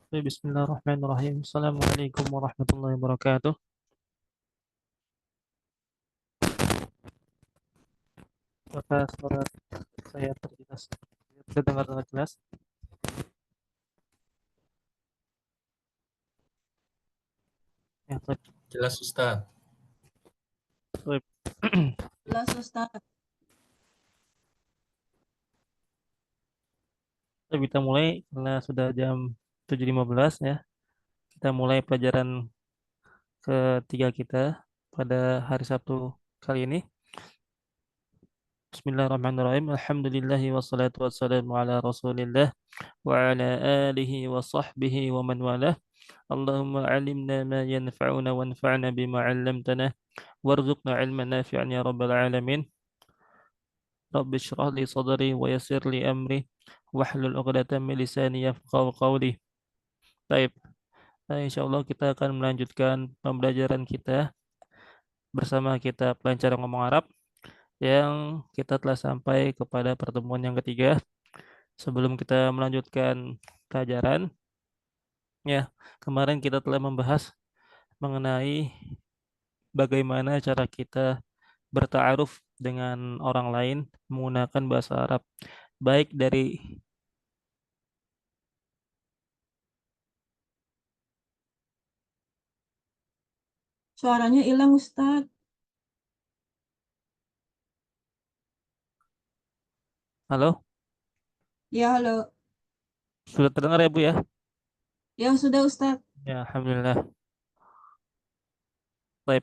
Bismillahirrahmanirrahim. Assalamualaikum warahmatullahi wabarakatuh. Apakah suara saya terjelas? Terdengar dengan jelas? Ya, baik. Jelas Ustaz. Baik. Jelas Ustaz. Kita mulai karena sudah jam 7.15 ya. Kita mulai pelajaran ketiga kita pada hari Sabtu kali ini. Bismillahirrahmanirrahim. Alhamdulillahi wassalatu wassalamu ala Rasulillah wa ala alihi wa sahbihi wa man walah. Allahumma alimna ma yanfa'una wanfa'na bima 'allamtana warzuqna 'ilman nafi'an ya rabbal alamin. Rabbi shrah li sadri wa yassir li amri wahlul 'uqdatam min lisani yafqahu qawli. Baik, insyaallah kita akan melanjutkan pembelajaran kita bersama kitab Pelancaran Ngomong Arab yang kita telah sampai kepada pertemuan yang ketiga. Sebelum kita melanjutkan pelajaran, ya, kemarin kita telah membahas mengenai bagaimana cara kita bertaaruf dengan orang lain menggunakan bahasa Arab, baik dari Suaranya hilang Ustaz. halo, Ya, halo. sudah terdengar ya Bu ya? Ya, sudah Ustaz. Ya, alhamdulillah. Baik,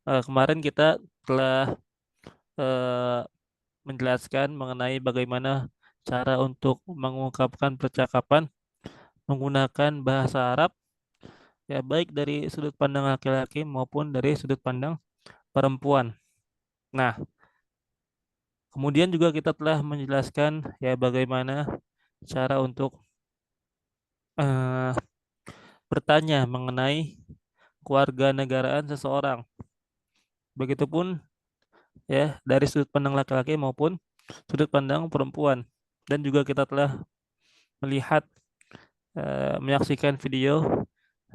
kemarin kita telah eh, menjelaskan mengenai bagaimana cara untuk mengungkapkan percakapan menggunakan bahasa Arab, ya baik dari sudut pandang laki-laki maupun dari sudut pandang perempuan. Nah, kemudian juga kita telah menjelaskan ya bagaimana cara untuk eh, bertanya mengenai keluarga negaraan seseorang. Begitupun ya dari sudut pandang laki-laki maupun sudut pandang perempuan. Dan juga kita telah melihat menyaksikan video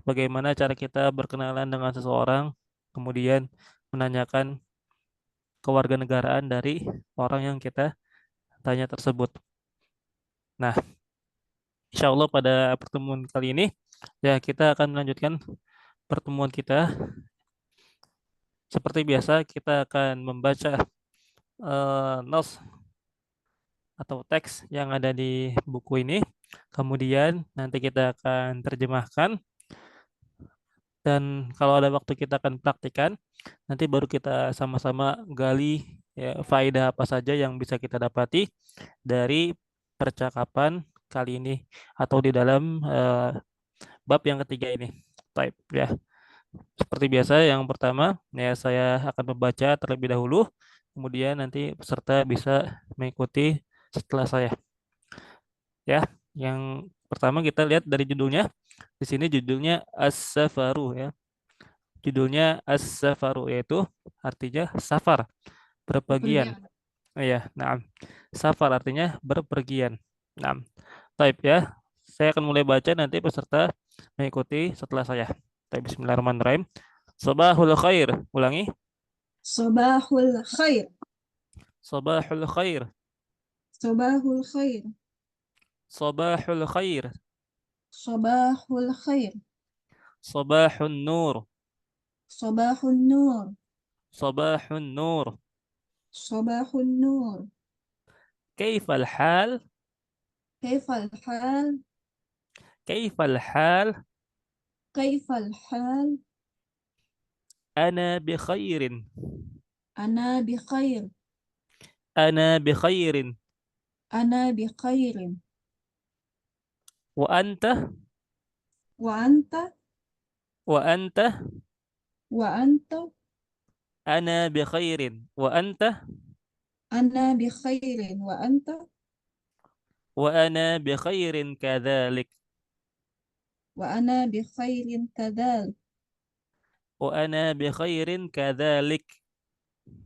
bagaimana cara kita berkenalan dengan seseorang, kemudian menanyakan kewarganegaraan dari orang yang kita tanya tersebut. Nah, insya Allah pada pertemuan kali ini ya kita akan melanjutkan pertemuan kita. Seperti biasa kita akan membaca nos atau teks yang ada di buku ini. Kemudian nanti kita akan terjemahkan dan kalau ada waktu kita akan praktikkan. Nanti baru kita sama-sama gali ya, faedah apa saja yang bisa kita dapati dari percakapan kali ini atau di dalam bab yang ketiga ini. Type ya. Seperti biasa yang pertama ya saya akan membaca terlebih dahulu, kemudian nanti peserta bisa mengikuti setelah saya. Ya, yang pertama kita lihat dari judulnya. Di sini judulnya As-Safaru ya. Judulnya As-Safaru yaitu artinya safar, berpergian. Bepergian. Iya, nah, safar artinya berpergian. Nah, type ya. Saya akan mulai baca nanti peserta mengikuti setelah saya. Type Bismillahirrahmanirrahim. Sabahul khair. Ulangi. Sobahul khair. Sabahul khair. Sobahul khair. Sabahul khair. Sobahul khair. Sabahun nur. Sobahun nur. Sabahun nur. Sobahun nur. Kaifal hal? Kaifal hal. Kaifal hal? Kaifal hal. Ana bi khairin. Ana bi khair. Ana bi khairin. Ana bi khairin. Wa anta? Wa anta. Wa anta? Wa anta. Ana bi khairin. Wa anta? Ana bi khairin. Wa anta. Wa ana bi khairin kadzalik. Wa ana bi khairin kadhal. Wa ana bi khairin kadzalik.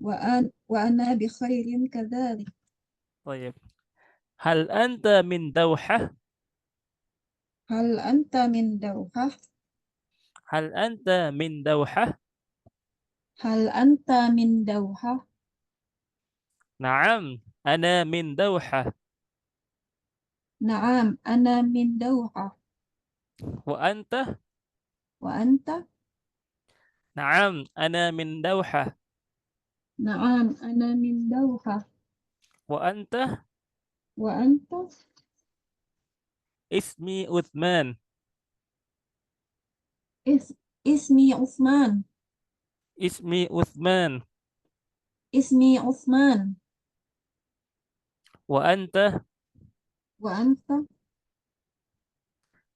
Wa ana bi khairin kadhalik. طيب. Hal anta min Dauhah? Hal anta min Dauhah? Hal anta min Dauhah? Hal anta min Dauhah? Naam, ana min Dauhah. Naam, ana min Dauhah. Wa anta? Wa anta? Naam, ana min Dauhah. Naam, ana min Dauhah. Wa anta? Wa anta? Ismi Uthman. Is Ismi Uthman. Ismi Uthman. Ismi Uthman. Wa anta? Wa anta?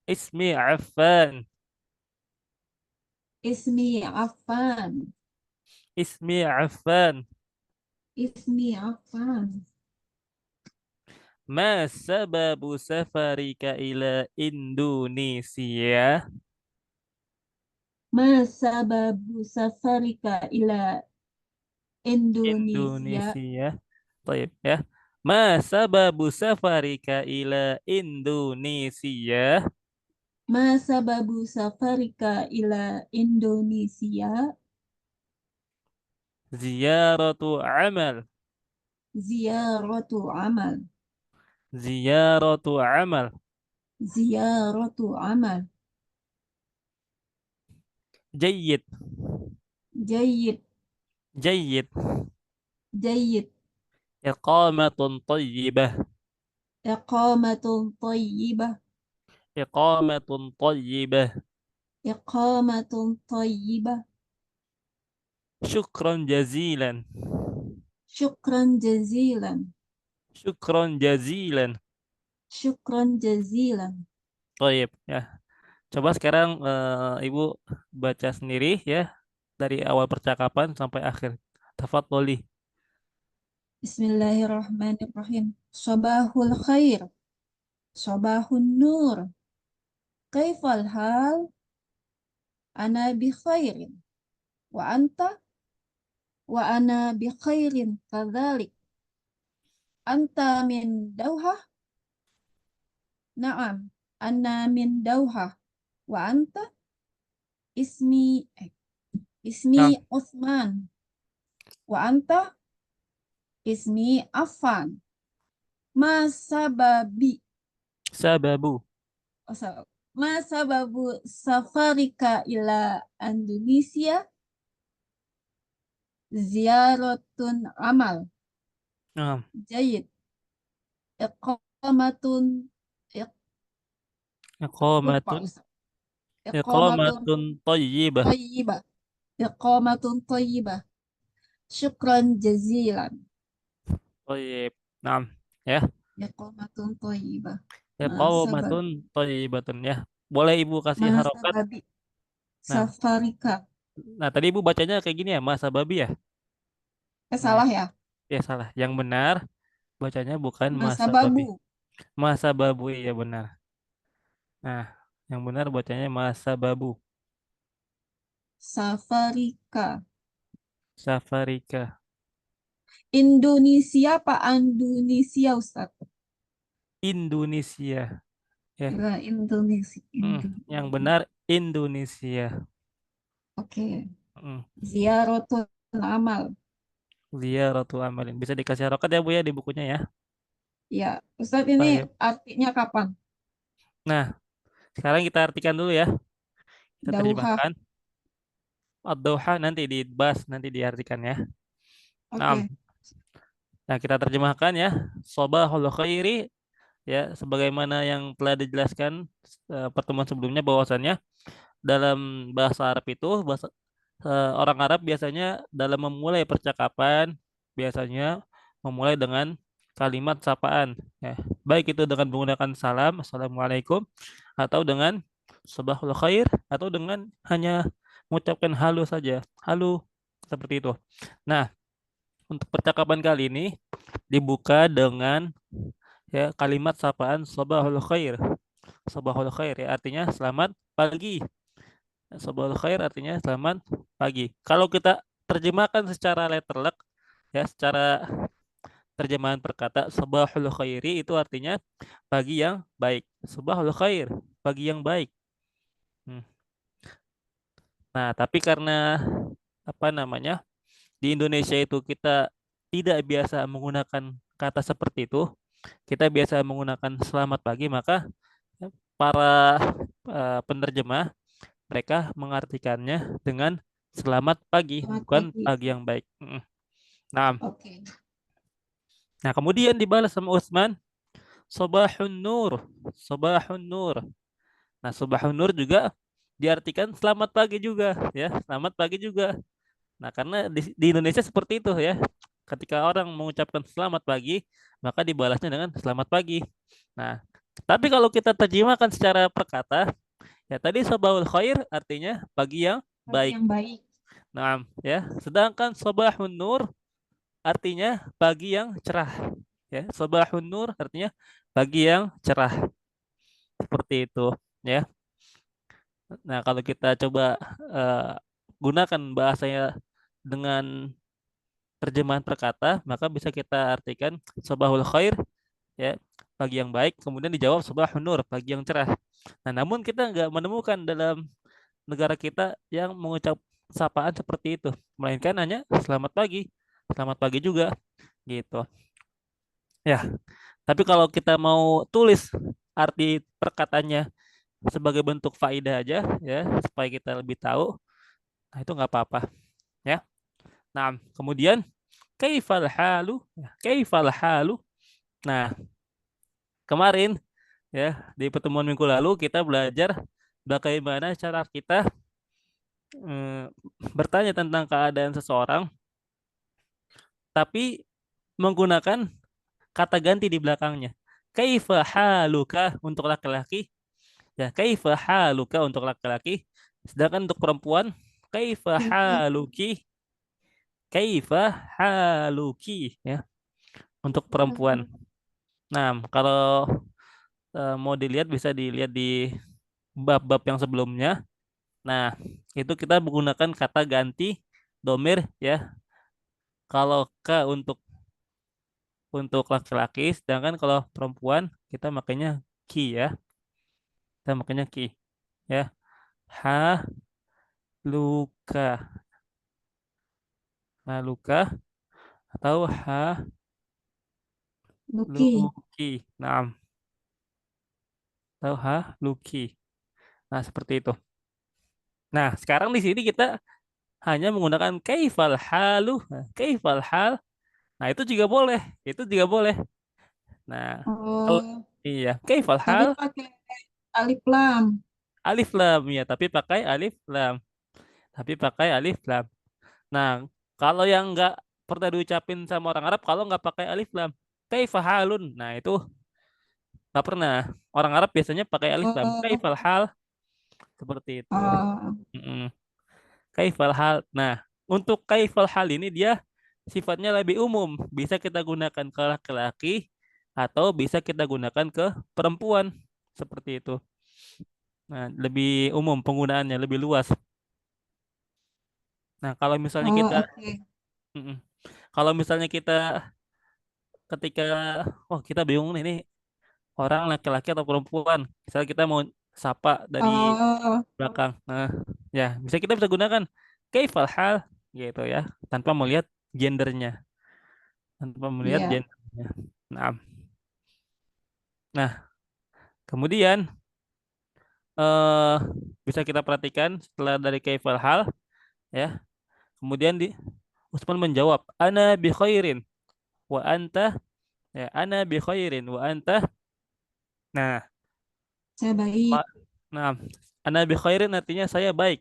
Ismi Affan. Ismi Affan. Ismi Affan. Ismi Affan. Ma sababu safarika ila Indonesia? Ma sababu safarika ila Indonesia? Indonesia. Baik ya. Ma sababu safarika ila Indonesia? Ma sababu safarika ila Indonesia? Ziyaratu amal. Ziyaratu amal. Ziyaratu amal. Ziyaratu amal. Jayyid. Jayyid. Jayyid. Jayyid. Iqamatun tayyibah. Iqamatun tayyibah. Iqamatun tayyibah. Iqamatun tayyibah. Syukran jazilan. Syukran jazilan. Syukran jazilan. Syukran jazilan. Baik ya. Coba sekarang Ibu baca sendiri ya dari awal percakapan sampai akhir. Tafadholi. Bismillahirrahmanirrahim. Sabahul khair. Sabahun nur. Kaifal hal? Ana bi khairin. Wa anta? Wa ana bi khairin kadzalik. Anta min Dauhah? Naam, ana min Dauhah. Wa anta? Ismi Ismi Nah, Uthman. Wa anta? Ismi Affan. Ma sababi sababu. oh, Ma sababu safarika ila Indonesia? Ziyaratun amal. Nah, Jayid. Iqamatun lupa iqamatun Ustaz. Iqamatun iqamatun thayyibah. tayyibah. Iqamatun tayyibah. Syukran jazilan. Thayyib. Nah, ya. Iqamatun tayyibah. Masabab. Iqamatun thayyibatun ya. Boleh Ibu kasih harokat. Masababi. Nah, Safarika. nah tadi Ibu bacanya kayak gini ya, masa babi ya. Nah, Salah ya. ya salah. Yang benar bacanya bukan masa babi. Masababu. Masa babu iya benar. Nah, yang benar bacanya masa babu. Safarika. Safarika. Indonesia Pak Indonesia Ustaz. Indonesia. Ya. Ya, Indonesia. Yang benar Indonesia. Oke. Hmm. Ziaratul amal. Ziyaratu amalin. Bisa dikasih harokat ya Bu ya di bukunya ya. Ya, Ustaz ini Baik. artinya kapan? Nah, sekarang kita artikan dulu ya. Kita Dauhah. terjemahkan. Ad-Dauha nanti dibahas, nanti diartikan ya. Nah, Oke. nah kita terjemahkan ya. Sobahul khairi ya sebagaimana yang telah dijelaskan pertemuan sebelumnya bahwasannya dalam bahasa Arab itu orang Arab biasanya dalam memulai percakapan biasanya memulai dengan kalimat sapaan ya. Baik itu dengan menggunakan salam, assalamualaikum atau dengan sabahul khair atau dengan hanya mengucapkan halo saja. Halo seperti itu. Nah, untuk percakapan kali ini dibuka dengan ya kalimat sapaan sabahul khair. Sabahul khair ya artinya selamat pagi. Sabahul khair artinya selamat pagi. Kalau kita terjemahkan secara letterlek ya secara terjemahan perkata sabahul khairi itu artinya pagi yang baik. Sabahul khair. pagi yang baik. Hmm. Nah, tapi karena apa namanya? Di Indonesia itu kita tidak biasa menggunakan kata seperti itu. Kita biasa menggunakan selamat pagi, maka para penerjemah mereka mengartikannya dengan selamat pagi, Selamat bukan pagi. pagi yang baik. Nah, Oke. nah kemudian dibalas sama Utsman, Sobahun Nur, Sobahun Nur. Nah, Sobahun Nur juga diartikan selamat pagi juga, ya, selamat pagi juga. Nah, karena di Indonesia seperti itu ya. Ketika orang mengucapkan selamat pagi, maka dibalasnya dengan selamat pagi. Nah, tapi kalau kita terjemahkan secara perkata, ya tadi Sabahul Khair artinya pagi yang Pagi baik. yang baik. Nah, ya. Sedangkan Sabahun Nur artinya pagi yang cerah. Ya, Sabahun Nur artinya pagi yang cerah. Seperti itu, ya. Nah, kalau kita coba eh, gunakan bahasanya dengan terjemahan perkata, maka bisa kita artikan Sabahul Khair, ya, pagi yang baik, kemudian dijawab Sabahun Nur, pagi yang cerah. Nah, namun kita nggak menemukan dalam negara kita yang mengucap sapaan seperti itu, melainkan hanya selamat pagi juga, gitu. Ya, tapi kalau kita mau tulis arti perkataannya sebagai bentuk faidah aja, ya, supaya kita lebih tahu, nah itu nggak apa-apa, ya. Nah, kemudian kaifal halu, ya, kaifal halu. Nah, kemarin ya di pertemuan minggu lalu kita belajar bagaimana cara kita eh, bertanya tentang keadaan seseorang tapi menggunakan kata ganti di belakangnya. Kaifa haluka untuk laki-laki, ya kaifa haluka untuk laki-laki, sedangkan untuk perempuan kaifa Oke. haluki, kaifa haluki, ya untuk perempuan. Nah, kalau mau dilihat bisa dilihat di bab-bab yang sebelumnya. Nah, itu kita menggunakan kata ganti domir ya. Kalau ke untuk laki-laki, sedangkan kalau perempuan kita makanya ki ya. Kita makanya ki ya. Ha luka, ha luka atau ha Luki. luki. Nah, atau ha luki. Nah, seperti itu. Nah, sekarang di sini kita hanya menggunakan kaifal halu, nah, kaifal hal. Nah, itu juga boleh. Itu juga boleh. Nah, kalau Oh, iya, kaifal tapi hal pakai alif lam. alif lam ya, tapi pakai alif lam. Tapi pakai alif lam. Nah, kalau yang nggak pernah diucapin sama orang Arab, kalau nggak pakai alif lam, kaifa halun. Nah, itu nggak pernah. Orang Arab biasanya pakai alif lam. Oh, Kaifal hal seperti itu. oh, Mm-mm. Kaifal hal. Nah, untuk kaifal hal ini dia sifatnya lebih umum. Bisa kita gunakan ke laki-laki atau bisa kita gunakan ke perempuan. Seperti itu. Nah, lebih umum penggunaannya, lebih luas. Nah, kalau misalnya oh, kita, oke. mm-mm. Kalau misalnya kita ketika, wah kita bingung nih, ini orang laki-laki atau perempuan. Misalnya kita mau sapa dari Oh, belakang. Nah, ya bisa kita bisa gunakan kaifal hal gitu ya, tanpa melihat gendernya, tanpa melihat iya. gendernya. Nah, nah kemudian eh bisa kita perhatikan setelah dari kaifal hal ya, kemudian di Utsman menjawab, ana bi khairin wa anta, ya ana bi khairin wa anta. Nah, Saya baik. ma- nah, ana bi khairin artinya saya baik.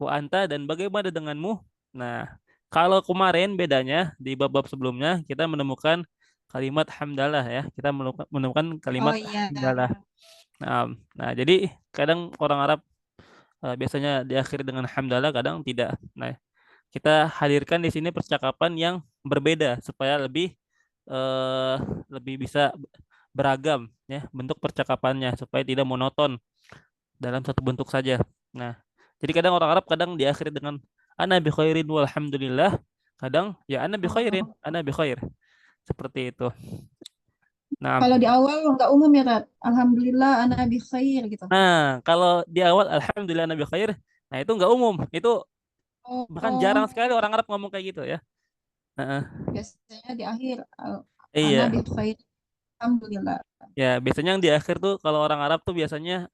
Wa anta dan bagaimana denganmu? Nah, kalau kemarin bedanya di bab-bab sebelumnya kita menemukan kalimat hamdalah ya. Kita menemukan Oh kalimat iya. hamdalah. Nah, nah, jadi kadang orang Arab biasanya diakhiri dengan hamdalah, kadang tidak. Nah, kita hadirkan di sini percakapan yang berbeda supaya eh, lebih bisa beragam ya bentuk percakapannya supaya tidak monoton dalam satu bentuk saja. Nah, jadi kadang orang Arab kadang diakhiri dengan ana bi khairin walhamdulillah, kadang ya ana bi khairin, Oh, ana bi khair. Seperti itu. Nah, Kalau di awal nggak umum ya, Tat. Alhamdulillah ana bi khair gitu. kalau di awal alhamdulillah nabi khair, nah itu nggak umum. Itu bahkan jarang Oh, sekali orang Arab ngomong kayak gitu ya. Heeh. biasanya di akhir ana Iya, bi khair. Alhamdulillah. ya biasanya yang di akhir tuh kalau orang Arab tuh biasanya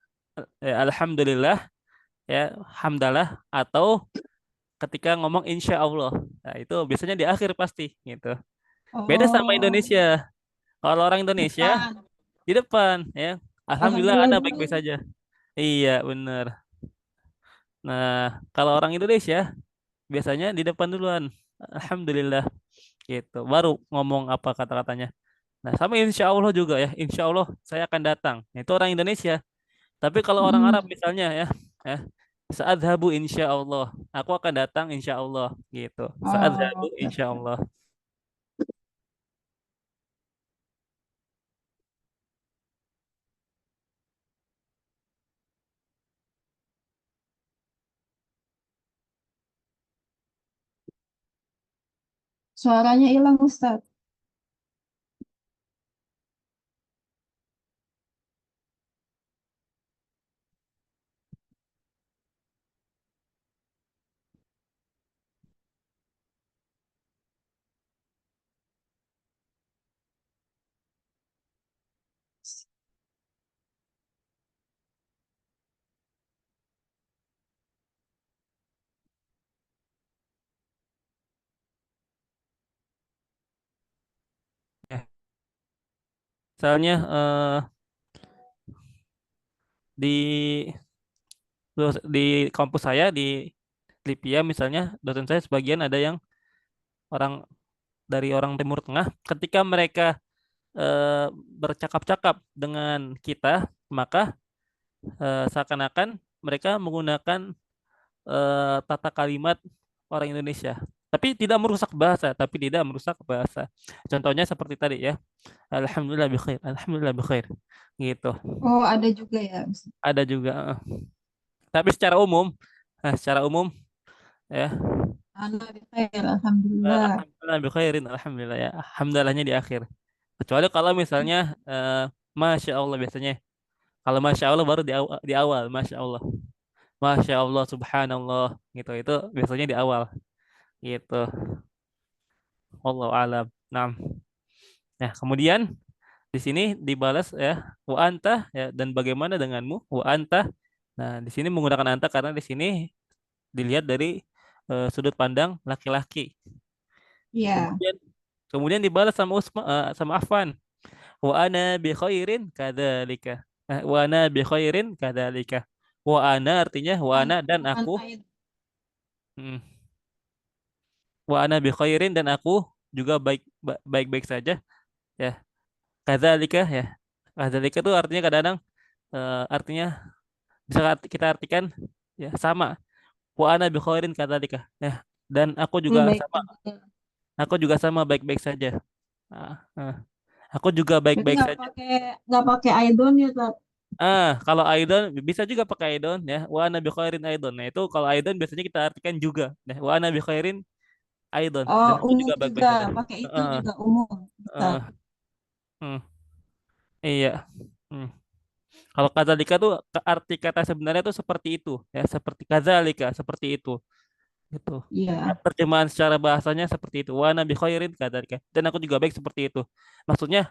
alhamdulillah ya, hamdalah atau ketika ngomong insya Allah. Nah, itu biasanya di akhir pasti gitu. Beda sama Oh, Indonesia. Kalau orang Indonesia depan. di depan ya. Alhamdulillah Alhamdulillah Anda baik-baik dulu. saja. Iya, benar. Nah, kalau orang Indonesia biasanya di depan duluan. Alhamdulillah gitu. Baru ngomong apa kata-katanya. Nah, sama insya Allah juga ya. Insya Allah saya akan datang. Nah, itu orang Indonesia. Tapi kalau orang Arab Hmm. misalnya ya, ya, saadhabu insya Allah. Aku akan datang insya Allah gitu. Saadhabu Oh, oke. insya Allah. Suaranya hilang, Ustaz. Ya, soalnya di di kampus saya di Lipia misalnya dosen saya sebagian ada yang orang dari orang Timur Tengah ketika mereka bercakap-cakap dengan kita maka seakan-akan mereka menggunakan tata kalimat orang Indonesia tapi tidak merusak bahasa tapi tidak merusak bahasa contohnya seperti tadi ya alhamdulillah bi khair gitu Oh, ada juga ya, Ustaz. ada juga tapi secara umum ya Ana bi khair, alhamdulillah. alhamdulillah bi khairin alhamdulillah ya alhamdulillahnya di akhir kecuali kalau misalnya masya Allah biasanya kalau masya Allah baru di awal masya Allah masya Allah subhanallah gitu itu biasanya di awal gitu Allah alam nah kemudian di sini dibalas ya wa anta ya dan bagaimana denganmu wa anta nah di sini menggunakan anta karena di sini dilihat dari sudut pandang laki-laki Iya. kemudian kemudian dibalas sama sama Affan wa ana bi khairin kadzalika. Wa ana bi khairin kadzalika. Wa ana artinya wa ana dan aku. Aid. Mm, wa ana bi khairin dan aku juga baik-baik saja ya. Kadzalika ya. Kadzalika itu artinya kadang-kadang artinya bisa kita artikan ya sama. Wa ana bi khairin kadzalika. Ya, dan Baik juga. aku juga sama baik-baik saja. Ah, ah. Aku juga Berarti baik-baik saja. nggak pakai aidon ya, Tat? Kalau Aidon bisa juga pakai Aidon ya. Wa ana bi khairin Aidon. Nah, itu kalau Aidon biasanya kita artikan juga. Nah, wa ana bi khairin Aidon Oh, dan aku umum juga juga. baik-baik saja. Pakai itu Heeh, juga umum. Bisa. heeh, hmm, iya. Hmm. Kalau kadzalika tuh arti kata sebenarnya tuh seperti itu ya, seperti kadzalika, seperti itu. Gitu. Ya, Iya, terjemahan secara bahasanya seperti itu. Wa ana bi khairin kadzalika. Dan aku juga baik seperti itu. Maksudnya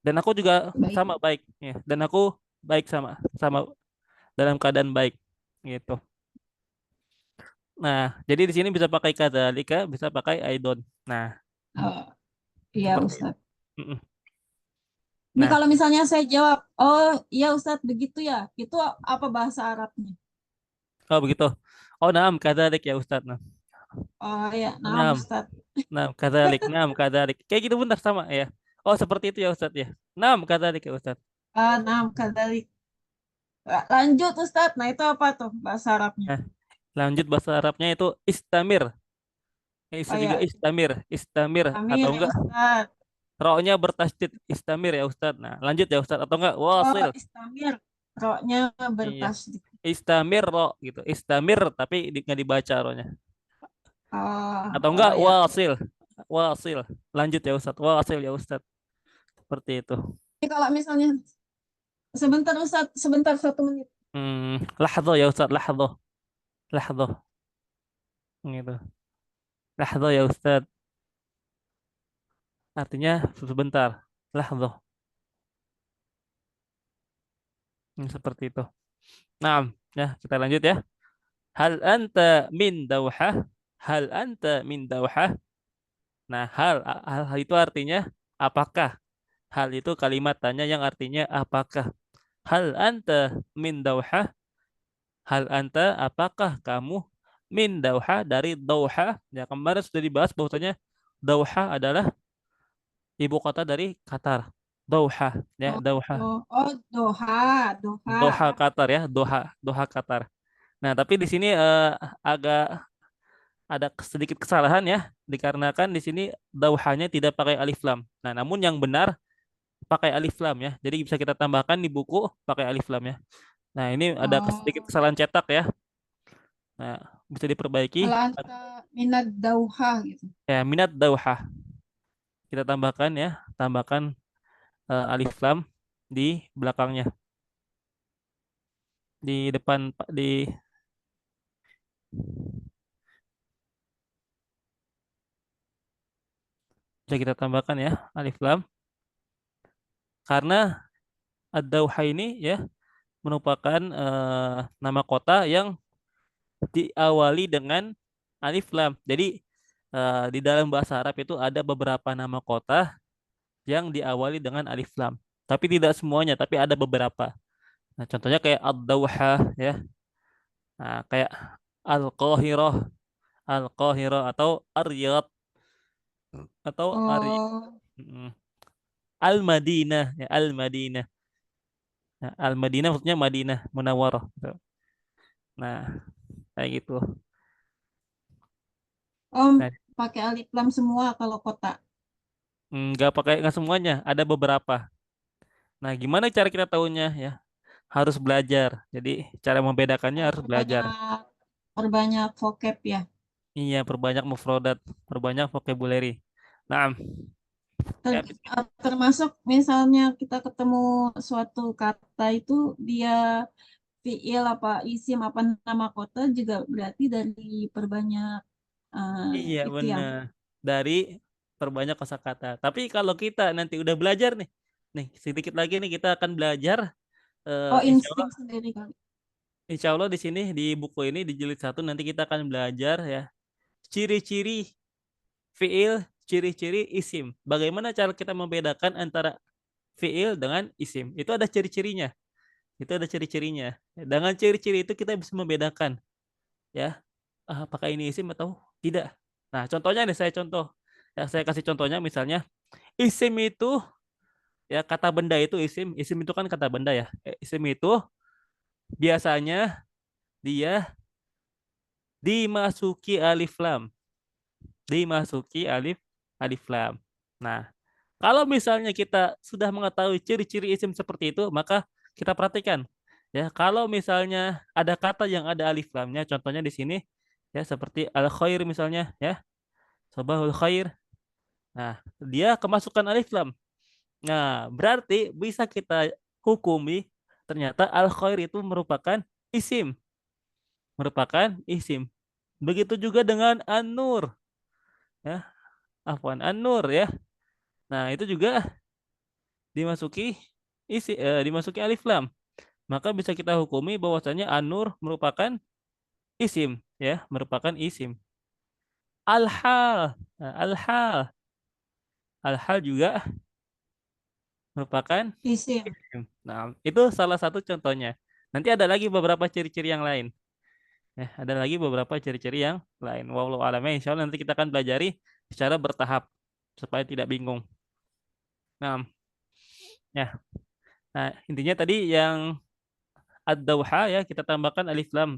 dan aku juga baik. sama baik ya. Dan aku baik sama sama dalam keadaan baik gitu. Nah, jadi di sini bisa pakai kadzalika, bisa pakai aidon. Nah, Oh, iya, seperti itu. Ustaz. Mm-mm. Ini Nah, kalau misalnya saya jawab, oh iya Ustaz begitu ya, itu apa bahasa Arabnya? oh begitu. Oh, naam kadzalik ya Ustaz. Nah, Oh ya, nah naam, Ustaz. naam kadzalik. Kayak gitu benar sama ya. Oh, seperti itu ya Ustaz ya. Naam kadzalik ya Ustaz. Nah, kadalik. Lanjut Ustaz. Nah, itu apa tuh bahasa Arabnya? Nah, lanjut bahasa Arabnya itu istamir. Bisa Oh juga ya, istamir Amir atau ya enggak Ustaz. ro-nya bertasydid istamir ya Ustaz. Nah, lanjut ya Ustaz atau enggak Oh, wasil. Istamir. Roknya Iya. bertasydid. Istamir ro gitu. Istamir tapi nggak dibaca ro-nya. Oh, Atau oh enggak ya. wasil. Wasil. Lanjut ya Ustaz. Wasil ya Ustaz. seperti itu. Jadi kalau misalnya sebentar Ustaz, sebentar 1 menit. Lahdo ya Ustaz, lahdo, lahdo, gitu. Lahdo ya Ustaz, artinya sebentar. Lahdo, seperti itu. Nah, ya kita lanjut ya. Hal anta min dauhah? Hal anta min dauhah? Nah, hal itu artinya apakah? Hal itu kalimat tanya yang artinya apakah? Hal anta min dauhah? Hal anta apakah kamu min dauhah dari dauhah? Ya kemarin sudah dibahas bahwasanya dauhah adalah ibu kota dari Qatar. Dauhah ya, Oh, dauhah. Doha, Doha Doha. Qatar ya, Doha, Doha Qatar. Nah, tapi di sini agak ada sedikit kesalahan ya, dikarenakan di sini dauhanya tidak pakai alif lam. Nah, namun yang benar pakai alif lam ya. Jadi bisa kita tambahkan di buku pakai alif lam ya. Nah, ini ada sedikit Oh, kesalahan cetak ya. Nah, bisa diperbaiki. kalau anta minat Dauha gitu. Ya, minat dauhah. Kita tambahkan ya, tambahkan alif lam di belakangnya. Di depan di bisa kita tambahkan ya alif lam karena ad-dauhah ini ya merupakan nama kota yang diawali dengan alif lam. Jadi di dalam bahasa Arab itu ada beberapa nama kota yang diawali dengan alif lam. Tapi tidak semuanya, tapi ada beberapa. Nah, contohnya kayak Ad-Dauhah ya. Nah, kayak Al-Qahirah, Al-Qahirah atau Ar-Riyadh atau Oh, Mm, Al-Madinah ya, Al-Madinah. Nah, Al-Madinah maksudnya Madinah Munawwarah gitu. Nah, kayak gitu. Om Nah, pakai alif lam semua kalau kota. nggak semuanya, ada beberapa. Nah, gimana cara kita tahunya ya? Harus belajar. Jadi, cara membedakannya Oh, harus belajar. perbanyak vocab ya. Iya, perbanyak mufrodat, perbanyak vocabulary. Nah, ya, Termasuk misalnya kita ketemu suatu kata itu dia fiil apa isim apa nama kota juga berarti dari perbanyak iya itu ya. benar. Dari perbanyak kosakata. Tapi kalau kita nanti udah belajar nih sedikit lagi nih kita akan belajar. Oh, Insya Allah, insting sendiri kali. insya Allah di sini di buku ini di jilid 1 nanti kita akan belajar ya ciri-ciri fiil, ciri-ciri isim. Bagaimana cara kita membedakan antara fiil dengan isim? Itu ada ciri-cirinya. Itu ada ciri-cirinya. Dengan ciri-ciri itu kita bisa membedakan ya apakah ini isim atau tidak. Nah, contohnya nih saya contoh. Ya, saya kasih contohnya misalnya isim itu ya kata benda itu isim. Isim itu kan kata benda ya. Isim itu biasanya dia dimasuki alif lam. Dimasuki alif lam. Nah, kalau misalnya kita sudah mengetahui ciri-ciri isim seperti itu, maka kita perhatikan ya kalau misalnya ada kata yang ada alif lamnya, contohnya di sini ya seperti al khair misalnya ya, sabahul khair. Nah, dia kemasukan alif lam. Nah, berarti bisa kita hukumi ternyata al khair itu merupakan isim, merupakan isim. Begitu juga dengan an-nur ya, afwan an-nur ya. Nah, itu juga dimasuki dimasuki alif lam. Maka bisa kita hukumi bahwasanya an-nur merupakan isim ya, merupakan isim. Al-hal. Nah, al-hal. Al-hal juga merupakan Isim. isim. Nah, itu salah satu contohnya. Nanti ada lagi beberapa ciri-ciri yang lain. Ya, ada lagi beberapa ciri-ciri yang lain. Wallahu a'lam. Insya Allah nanti kita akan pelajari secara bertahap supaya tidak bingung. Nah, ya. Nah, intinya tadi yang ad-dauha ya kita tambahkan alif lam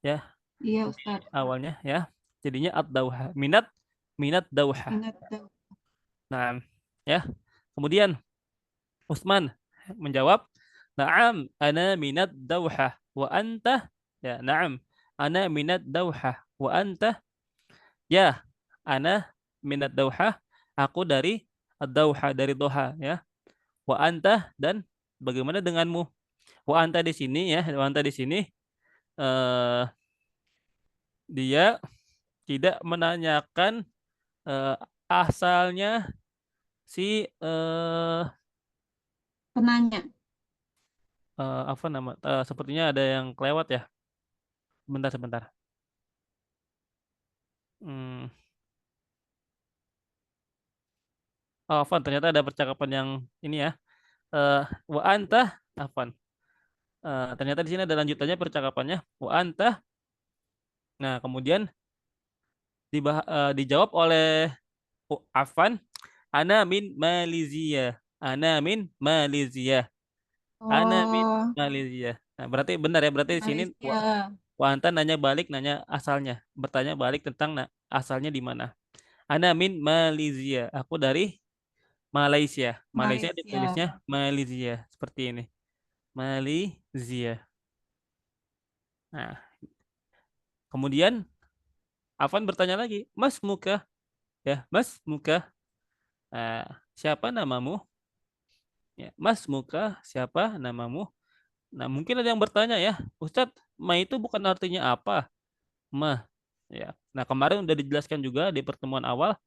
ya Iya di Ustaz. awalnya ya. Jadinya ad-dauha. Minat minat dauha. Minat Dauha. Nah, ya. Kemudian Utsman menjawab, "Na'am, ana minat dauha wa anta?" Ya, na'am. Ana minat dauha wa anta? Ya, ana minat dauha. Aku dari ad-dauha dari Doha ya. wa anta dan bagaimana denganmu. Wa anta di sini ya, wa anta di sini eh, dia tidak menanyakan eh, asalnya si Penanya. apa nama sepertinya ada yang kelewat ya. Bentar sebentar. Hmm. Oh, Afan, ternyata ada percakapan yang ini ya. Wa anta, Afan. Ternyata di sini ada lanjutannya percakapannya. Wa anta. Nah, kemudian dijawab oleh Afan. Ana min Malaysia. Ana min Malaysia. Ana min Oh, Malaysia. Nah, berarti benar ya. Berarti di sini Malaysia. Wa anta nanya balik, nanya asalnya. Bertanya balik tentang asalnya di mana. Ana min Malaysia. Aku dari Malaysia. Malaysia Malaysia. ditulisnya Malaysia. Seperti ini. Malaysia. Nah, kemudian Afan bertanya lagi, Mas Muka, ya, Mas Muka, siapa namamu? Ya, Mas Muka, siapa namamu? Nah, mungkin ada yang bertanya ya, Ustadz, Ma itu bukan artinya apa? Ma, ya. Nah, kemarin udah dijelaskan juga di pertemuan awal,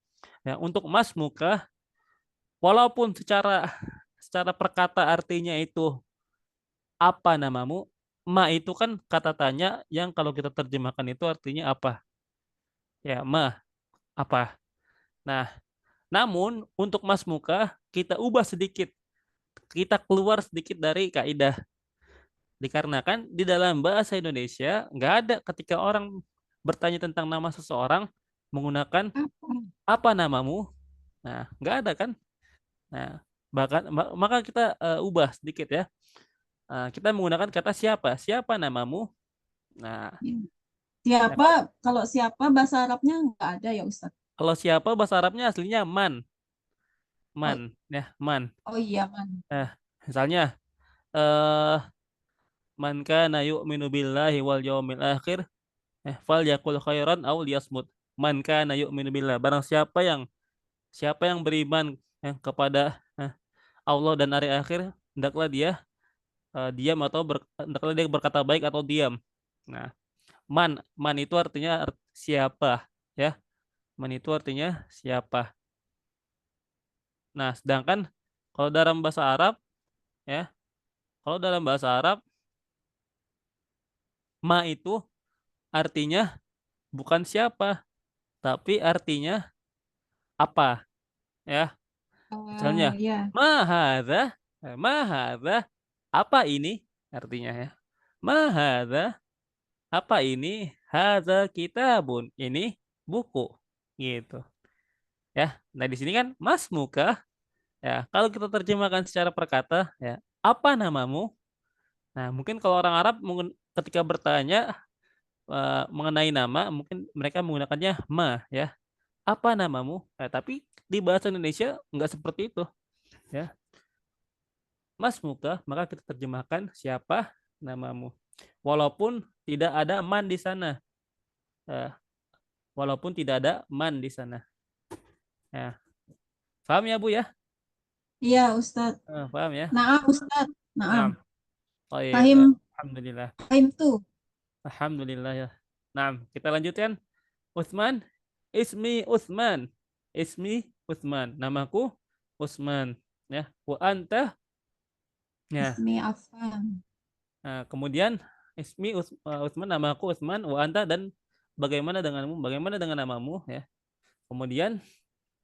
ya, untuk Mas Muka, walaupun secara secara perkata artinya itu apa namamu, Ma itu kan kata tanya yang kalau kita terjemahkan itu artinya apa? Ya, Ma, apa? Nah, namun untuk Mas Muka kita ubah sedikit, kita keluar sedikit dari kaidah. Dikarenakan di dalam bahasa Indonesia nggak ada ketika orang bertanya tentang nama seseorang menggunakan Apa? apa namamu. Nah, nggak ada kan? Nah, bahkan maka kita ubah sedikit ya. Kita menggunakan kata siapa? Siapa namamu? Nah, ya, Siapa? Kalau siapa bahasa Arabnya nggak ada ya Ustaz. kalau siapa bahasa Arabnya aslinya man, Oh, ya man. oh iya kan. Nah, misalnya eh man kana yu'minu billahi wal yawmil akhir fal yakul khairan aw liyasmut. Man kana yu'minu billah. Barang siapa yang beriman kepada Allah dan hari akhir, hendaklah dia diam atau hendaklah dia berkata baik atau diam. Nah, man itu artinya siapa, ya. Man itu artinya siapa. Nah, sedangkan kalau dalam bahasa Arab, ya, kalau dalam bahasa Arab, ma itu artinya bukan siapa, tapi artinya apa, ya. Misalnya, Ya. mahadha, mahadha, apa ini? Artinya ya. Mahadha, apa ini? Hadza kitabun, ini buku. Gitu. Ya. Nah, di sini kan Mas Muka, ya. Kalau kita terjemahkan secara perkata, ya, apa namamu? Nah, mungkin kalau orang Arab ketika bertanya mengenai nama, mungkin mereka menggunakannya ma, ya. Apa namamu? Tapi di bahasa Indonesia nggak seperti itu, ya. Mas Muka, maka kita terjemahkan siapa namamu. Walaupun tidak ada man di sana. Eh, Walaupun tidak ada man di sana. Ya, paham ya Bu ya? Iya Ustaz. Paham ya? Naam Ustaz. Naam. Naam. Baik, Fahim. alhamdulillah. Fahim tuh. Alhamdulillah ya. Naam, kita lanjutkan. Utsman, ismi Utsman. Ismi Utsman. Namaku Utsman. Ya, wa anta. Ya. Ismi Afan. Nah, kemudian Utsman, namaku Utsman, wa anta dan bagaimana denganmu? Bagaimana dengan namamu? Ya. Kemudian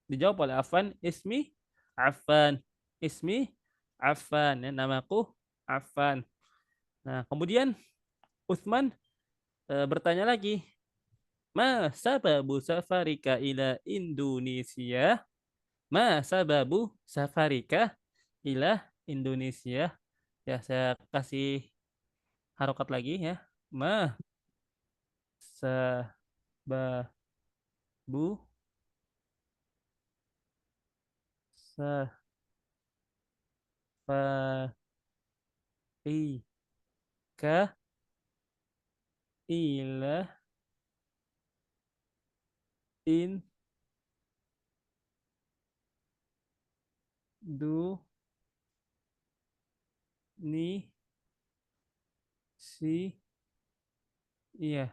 dijawab oleh Affan, ismi Affan. Ismi Affan. Ya, namaku Affan. Nah, kemudian Utsman bertanya lagi, Ma sababu safarika ila Indonesia? Ma sababu safarika ila Indonesia? Ya, saya kasih harokat lagi ya. Ma sababu safarika ila Indonesia. Iya.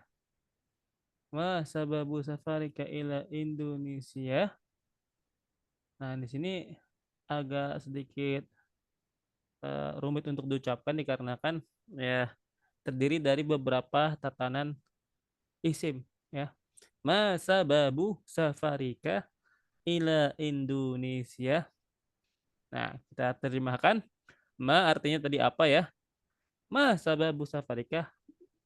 Ma sababu safarika ila Indonesia. Nah, di sini agak sedikit rumit untuk diucapkan dikarenakan ya terdiri dari beberapa tatanan isim ya. Ma sababu safarika ila Indonesia. Nah, kita terjemahkan. Ma artinya tadi apa ya? Ma sababu safarika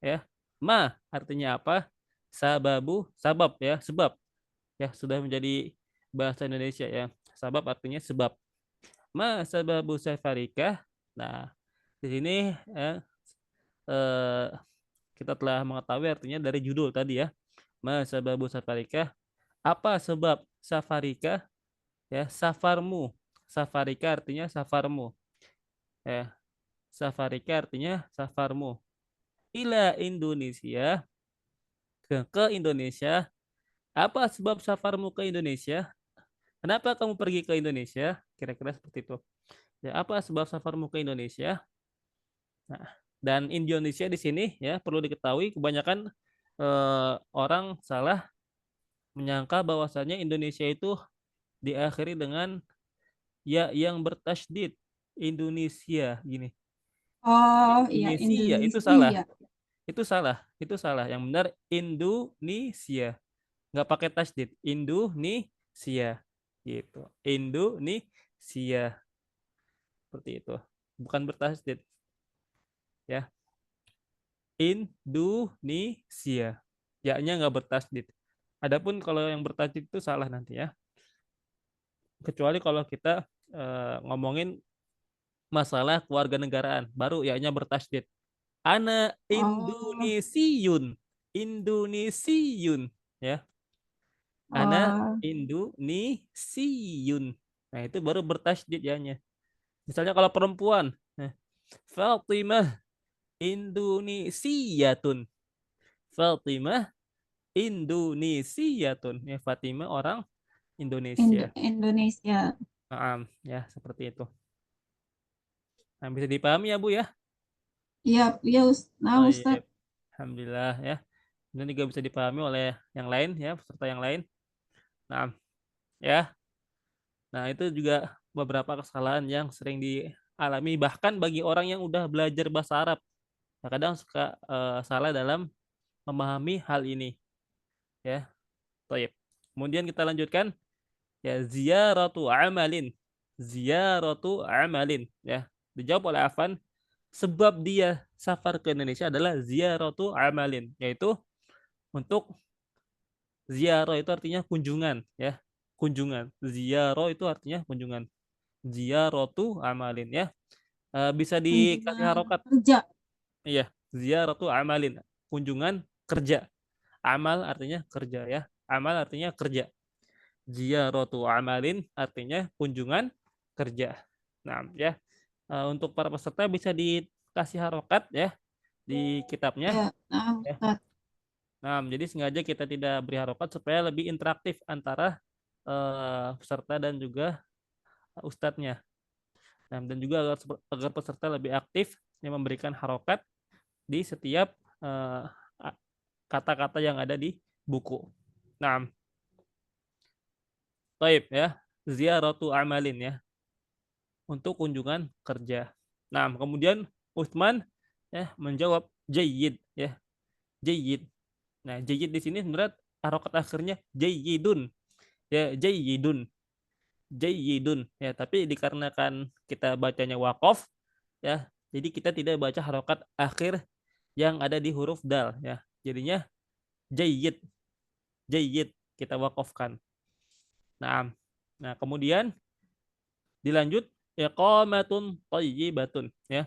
ya. Ma artinya apa? Sababu sabab ya, sebab. Ya, sudah menjadi bahasa Indonesia ya. Sabab artinya sebab. Ma sababu safarika. Nah, di sini ya, eh, kita telah mengetahui artinya dari judul tadi ya. Ma sababu safarika. Apa sebab safarika? Ya, safarmu. Safarika artinya safarmu. Ya, safarika artinya safarmu. Ila Indonesia, ke Indonesia. Apa sebab safarmu ke Indonesia? Kenapa kamu pergi ke Indonesia? Kira-kira seperti itu. Ya, apa sebab safarmu ke Indonesia? Nah, dan Indonesia di sini ya perlu diketahui kebanyakan orang salah menyangka bahwasanya Indonesia itu diakhiri dengan ya yang bertasydid Indonesia gini. Oh, iya Indonesia itu salah. Indonesia. Itu salah. Itu salah. Yang benar Indonesia. Nggak pakai tasydid. Indonesia. Gitu. Indonesia. Seperti itu. Bukan bertasydid. Ya. Indonesia. Ya-nya nggak bertasydid. Adapun kalau yang bertasydid itu salah nanti ya. Kecuali kalau kita ngomongin masalah keluarga negaraan. Baru ya-nya bertasydid. Ana Oh, Indonesiun. Indonesiun. Ya. Ana oh, Indonesiun. Nah, itu baru bertasydid ya-nya. Misalnya kalau perempuan, nah, Fatimah Indonesiatun. Fatimah Indonesiatun. Ya, Fatimah orang Indonesia. Indonesia. Ya, seperti itu. Nah, bisa dipahami ya, Bu ya? Iya, iya, nah Oh iya, Ustadz. Alhamdulillah ya. Ini juga bisa dipahami oleh yang lain ya, peserta yang lain. Nah, ya. Nah, itu juga beberapa kesalahan yang sering dialami bahkan bagi orang yang udah belajar bahasa Arab. Nah, kadang suka salah dalam memahami hal ini ya. Baik. Kemudian kita lanjutkan ya ziyaratu amalin. Ziyaratu amalin ya. Dijawab oleh Afan sebab dia safar ke Indonesia adalah ziyaratu amalin yaitu untuk ziarah itu artinya kunjungan ya. Kunjungan. Ziarah itu artinya kunjungan. Ziyaratu amalin ya. Bisa dikasih Kunjungan harokat. kerja. Iya, ziyaratu amalin. Kunjungan kerja. Amal artinya kerja ya. Amal artinya kerja. Ziyaratu amalin artinya kunjungan kerja. Nah, ya. Untuk para peserta bisa dikasih harokat ya di kitabnya Ya, nah ya. Ustadz. Nah, jadi sengaja kita tidak beri harokat supaya lebih interaktif antara peserta dan juga ustadznya. Nah, dan juga agar peserta lebih aktif yang memberikan harokat di setiap eh, kata-kata yang ada di buku. Nah, baik ya. Ziyaratu amalin ya untuk kunjungan kerja. Nah, kemudian Utsman ya menjawab jayyid ya. Jayyid. Nah, jayyid di sini sebenarnya harokat akhirnya jayyidun. Ya, jayyidun. Jayyidun ya, tapi dikarenakan kita bacanya waqaf ya, jadi kita tidak baca harokat akhir yang ada di huruf dal ya. Jadinya jayyid, jayyid kita wakafkan. Nah, nah kemudian dilanjut iqamatun thayyibatun ya.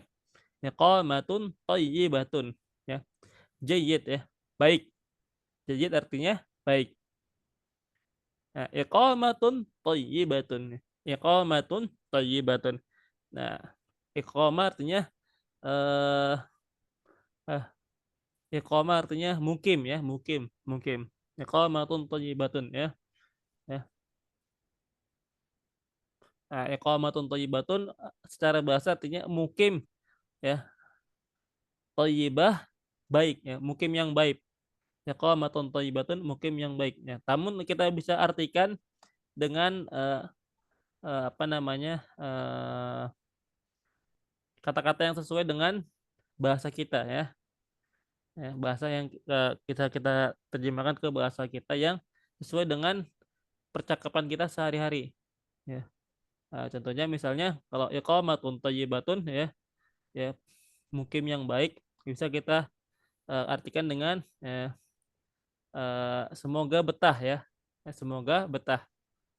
Iqamatun thayyibatun ya. Jayyid ya. Baik. Jayyid artinya baik. Nah, iqamatun thayyibatun. Iqamatun thayyibatun. Nah, iqamah artinya eh eh, iqamah artinya mukim ya, mukim, mukim. Iqamatun thayyibatun ya. Ya. Nah, iqamatun thayyibatun secara bahasa artinya mukim ya, thayyibah baik ya, mukim yang baik. Iqamatun thayyibatun, mukim yang baik ya. Namun kita bisa artikan dengan apa namanya? Kata-kata yang sesuai dengan bahasa kita ya. Ya, bahasa yang kita kita terjemahkan ke bahasa kita yang sesuai dengan percakapan kita sehari-hari ya. Contohnya misalnya kalau iqamatun thayyibatun ya, ya mukim yang baik bisa kita artikan dengan semoga betah ya. Semoga betah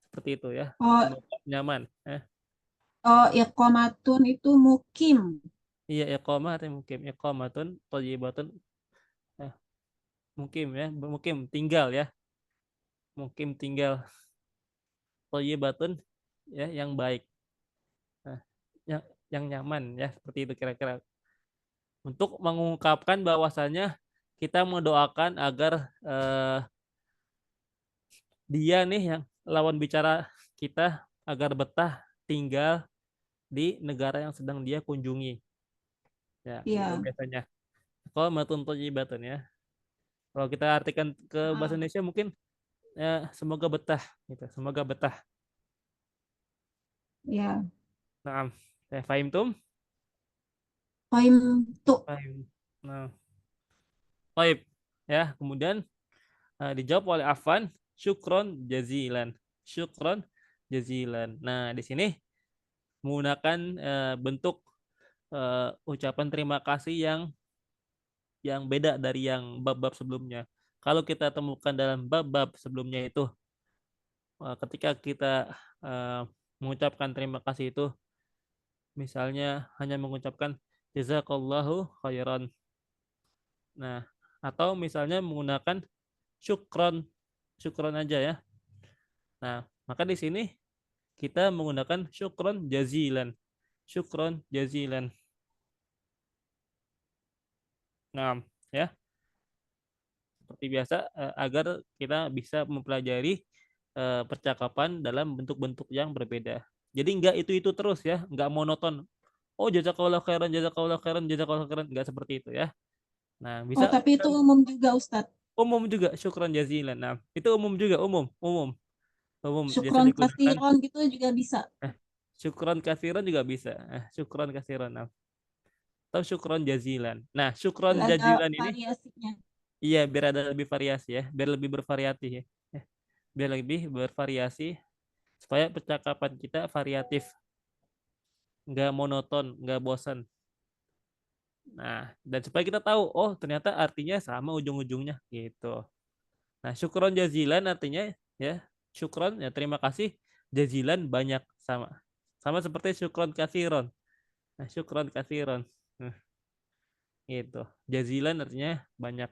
seperti itu ya. Oh, Semoga nyaman. oh, iqamatun itu mukim. Iya iqamah artinya mukim. Iqamatun thayyibatun eh, mukim ya, mukim tinggal ya. Mukim tinggal thayyibatun ya yang baik. Nah, yang nyaman ya seperti itu kira-kira. Untuk mengungkapkan bahwasanya kita mendoakan agar dia nih yang lawan bicara kita agar betah tinggal di negara yang sedang dia kunjungi. Ya, gitu Iya. biasanya. Kalau matun thayyibatun ya. Kalau kita artikan ke bahasa Ah, Indonesia mungkin ya semoga betah gitu. Semoga betah. ya. Nah, fahim tum? Qaim tu. Fahim. Nah, baik. Ya, kemudian dijawab oleh Afan, syukron jazilan. Syukron jazilan. Nah, di sini menggunakan bentuk ucapan terima kasih yang beda dari yang bab-bab sebelumnya. Kalau kita temukan dalam bab-bab sebelumnya itu, ketika kita eh, mengucapkan terima kasih itu, misalnya hanya mengucapkan jazakallahu khairan. Nah, atau misalnya menggunakan syukron, syukron aja ya. Nah, maka di sini kita menggunakan syukron jazilan. Syukron jazilan. Nah, ya, seperti biasa agar kita bisa mempelajari percakapan dalam bentuk-bentuk yang berbeda. Jadi enggak itu terus ya, enggak monoton. Oh, jazakallahu khairan, jazakallahu khairan, enggak seperti itu ya. Nah, Oh, bisa tapi kita itu umum juga, Ustadz. umum juga syukran jazilan. Nah, itu umum juga, umum, umum, umum biasa Syukron digunakan. kasiron gitu juga bisa. Eh, syukran kasiran juga bisa. Syukran kasiran. Nah, atau syukron jazilan. Nah, Biar syukron ada jazilan ini variasinya. iya biar ada lebih variasi ya, biar lebih bervariasi ya. Eh, Biar lebih bervariasi supaya percakapan kita variatif, nggak monoton, nggak bosan. Nah, dan supaya kita tahu, oh ternyata artinya sama ujung-ujungnya gitu. Nah, syukron jazilan artinya ya, syukron ya terima kasih, jazilan banyak sama. Sama seperti syukron kasiron. Nah, syukron kasiron. Nah, gitu. Jazilan artinya banyak.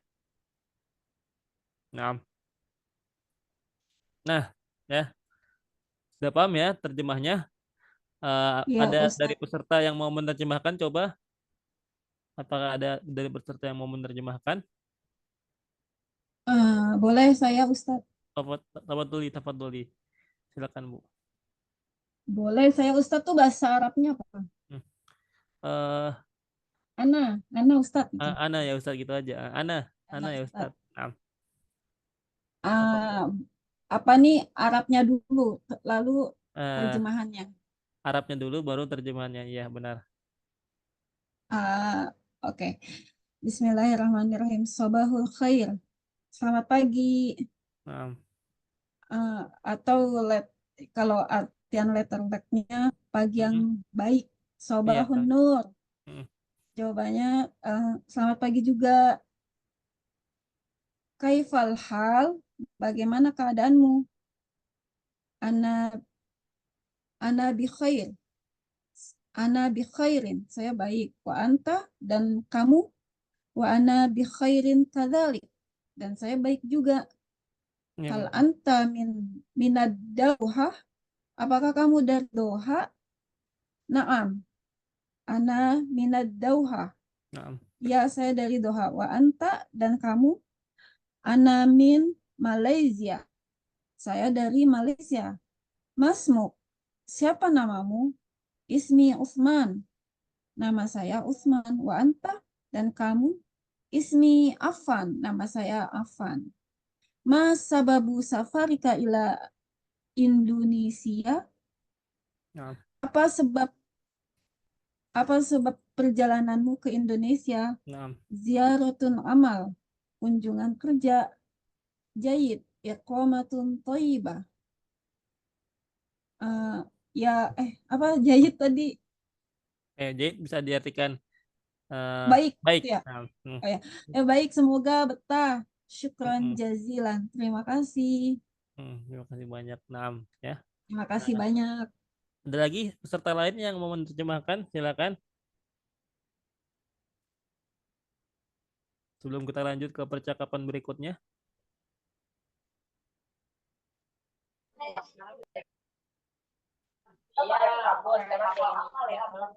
Nah, nah ya, sudah paham ya terjemahnya? Iya, Ada dari Ustadz. peserta yang mau menerjemahkan coba? Apakah ada dari peserta yang mau menerjemahkan? Boleh saya, Ustadz? Tafadholi, tafadholi. Silakan, Bu. Boleh saya, Ustadz tuh bahasa Arabnya apa? Hmm. Eh, Ana Ustadz itu. Ana ya Ustaz gitu aja. Ana Ana ya Ustadz. Ustaz. Nah, Ah, tafadhol. apa nih Arabnya dulu, lalu Eh, terjemahannya. Arabnya dulu baru terjemahannya. Iya, benar. Ah, oke. Bismillahirrahmanirrahim. Sabahul khair. Selamat pagi. Nah, Ah, atau kalau artian letter backnya pagi yang mm, baik. iya, Sabahun Kak. nur. Mm, Jawabannya selamat pagi juga. Kaifal hal? Bagaimana keadaanmu? Ana ana bi khair. Ana bi khairin. Saya baik. Wa anta dan kamu? Wa ana bi khairin kadzalik. Dan saya baik juga. iya, Hal benar. anta minad Doha? Apakah kamu dari Doha? Naam, ana minad Doha. Nah, Ya, saya dari Doha. Wa anta dan kamu? Ana min Malaysia. Saya dari Malaysia. Masmuk, siapa namamu? Ismi Utsman. nama saya Utsman. Wa anta, dan kamu? Ismi Affan, nama saya Affan. Ma sababu safarika ila Indonesia? Naam. Apa sebab perjalananmu ke Indonesia? Naam. Ziaratun amal, kunjungan kerja. Jayid, iqamatun thayyibah. Ya, apa jayid tadi? Jadi bisa diartikan Baik, baik. gitu ya. Naam. Oh ya, baik, semoga betah. Syukran Mm-mm. jazilan. Terima kasih. Terima kasih banyak. Naam, ya. Terima kasih Nah, banyak. ada lagi peserta lain yang mau menerjemahkan? Silakan. Sebelum kita lanjut ke percakapan berikutnya.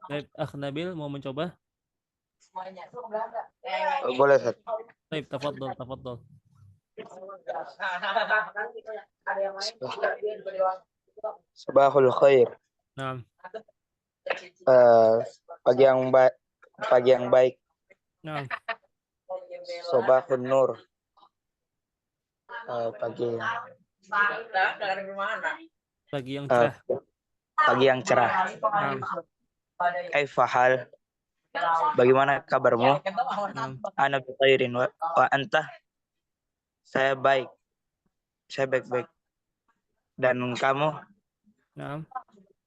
Baik, Nabil mau mencoba? Boleh, Ustaz. Baik, tafadhol, tafadhol. Sabahul khair. Naam. Pagi yang baik. Pagi yang baik. Naam. Sabahun nur. Pagi Pagi yang eh, cerah. pagi yang cerah. Naam. Kaifahal? Bagaimana kabarmu? Naam. Ana bi khairin wa anta? Saya baik. Saya baik-baik. Dan kamu? Naam.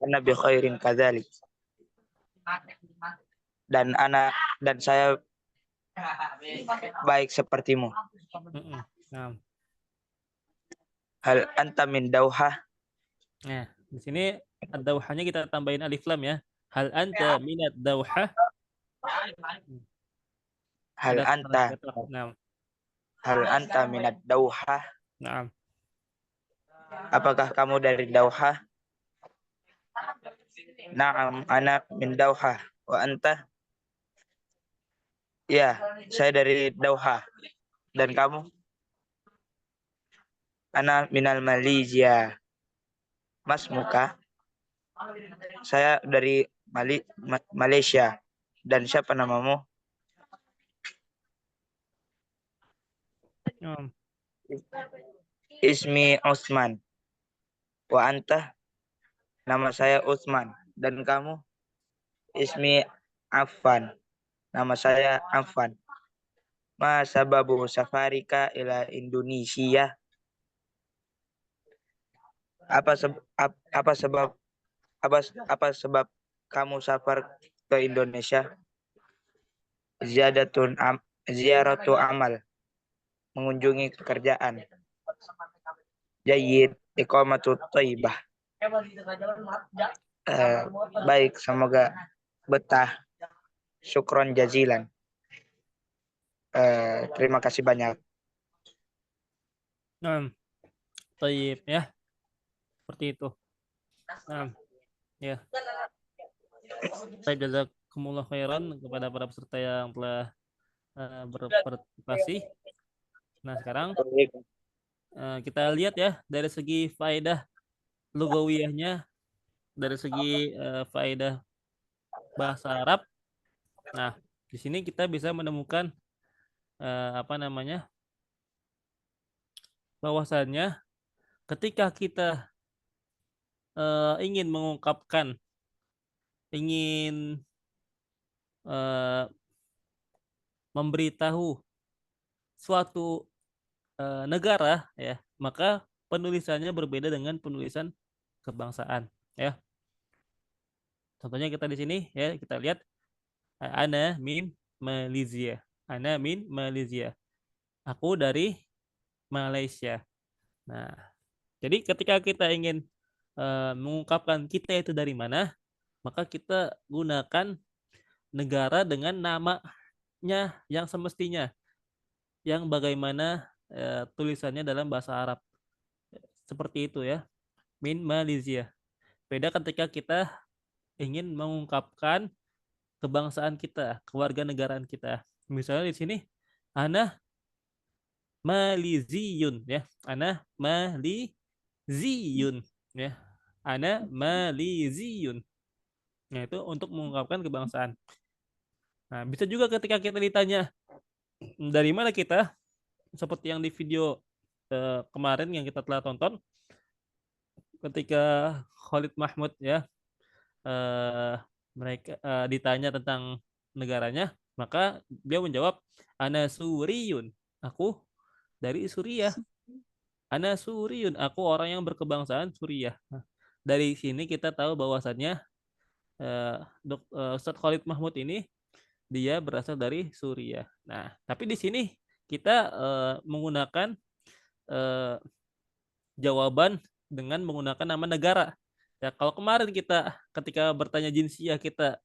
Ana bi khairin kadzalik. Dan saya baik sepertimu. Naam. Hal anta min dauhah? Nah, di sini ad-dauhanya kita tambahin alif lam ya. Hal anta minad dauhah? Hal Ada anta translator. Naam. Hal anta minad dauhah? Naam. Apakah kamu dari Dauhah? Naam, ana min Dauhah. Wa anta? Ya, saya dari Dauhah. Dan kamu? Ana minal Malaysia. Mas muka? Saya dari Malaysia. Dan siapa namamu? Naam. Ismi Osman. Wa anta? Nama saya Utsman. Dan kamu? Ismi Affan. Nama saya Affan. Ma sababu safarika ila Indonesia? Apa sebab kamu safar ke Indonesia? Ziaratu amal, mengunjungi pekerjaan. Jayyid, iqamatu thayyibah. Baik, semoga betah. Syukron jazilan. Terima kasih banyak. Naam. Tayyib ya. Seperti itu. Naam. Ya. Baik, jazakumullah khairan kepada para peserta yang telah berpartisipasi. Nah, sekarang kita lihat ya dari segi faedah lugawiyahnya, dari segi faedah bahasa Arab. Nah, di sini kita bisa menemukan apa namanya? Bahwasannya ketika kita ingin mengungkapkan, ingin eh, memberitahu suatu negara ya, maka penulisannya berbeda dengan penulisan kebangsaan ya. Contohnya kita di sini ya, kita lihat ana min Malaysia. Ana min Malaysia. Aku dari Malaysia. Nah, jadi ketika kita ingin mengungkapkan kita itu dari mana, maka kita gunakan negara dengan namanya yang semestinya, yang bagaimana tulisannya dalam bahasa Arab. Seperti itu ya. Min Malaysia. Beda ketika kita ingin mengungkapkan kebangsaan kita, kewarganegaraan kita. Misalnya di sini ana Maliziyun ya. Ana Maliziyun ya. Ana Maliziyun. Nah, itu untuk mengungkapkan kebangsaan. Nah, bisa juga ketika kita ditanya dari mana kita, seperti yang di video kemarin yang kita telah tonton, ketika Khalid Mahmud ya eh, mereka ditanya tentang negaranya, maka dia menjawab, Ana Suriyun, aku dari Suriah. Ana Suriyun, aku orang yang berkebangsaan Suriah. Nah, dari sini kita tahu bahwasannya Ustadz Khalid Mahmud ini dia berasal dari Suriah. Nah, tapi di sini kita menggunakan eh, jawaban dengan menggunakan nama negara. Ya, kalau kemarin kita ketika bertanya jinsiah kita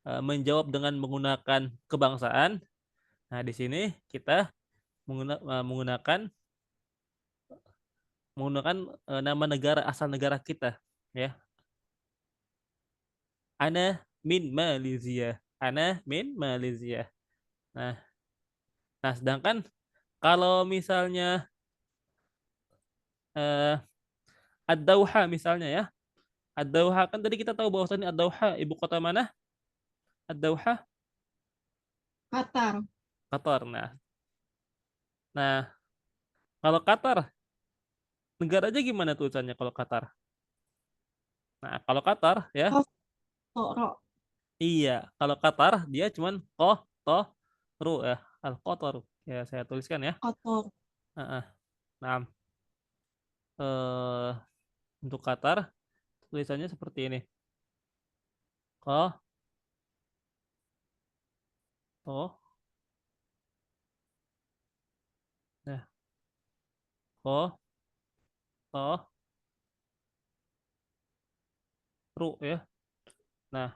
menjawab dengan menggunakan kebangsaan. Nah, di sini kita menggunakan nama negara asal negara kita, ya. Ana min Malaysia. Ana min Malaysia. Nah, sedangkan kalau misalnya eh, Ad-Dauha misalnya ya. Ad-Dauha kan tadi kita tahu bahwasannya Ad-Dauha ibu kota mana? Ad-Dauha Qatar. Qatar. Nah, kalau Qatar negaranya gimana tulisannya kalau Qatar? Nah, kalau Qatar ya, Qatara. iya, kalau Qatar dia cuman koh toh ru ya, al Qatar. Ya, saya tuliskan ya. Qatar. Heeh. Nah, eh untuk Qatar tulisannya seperti ini. Koh toh ya, koh toh ru ya. Nah,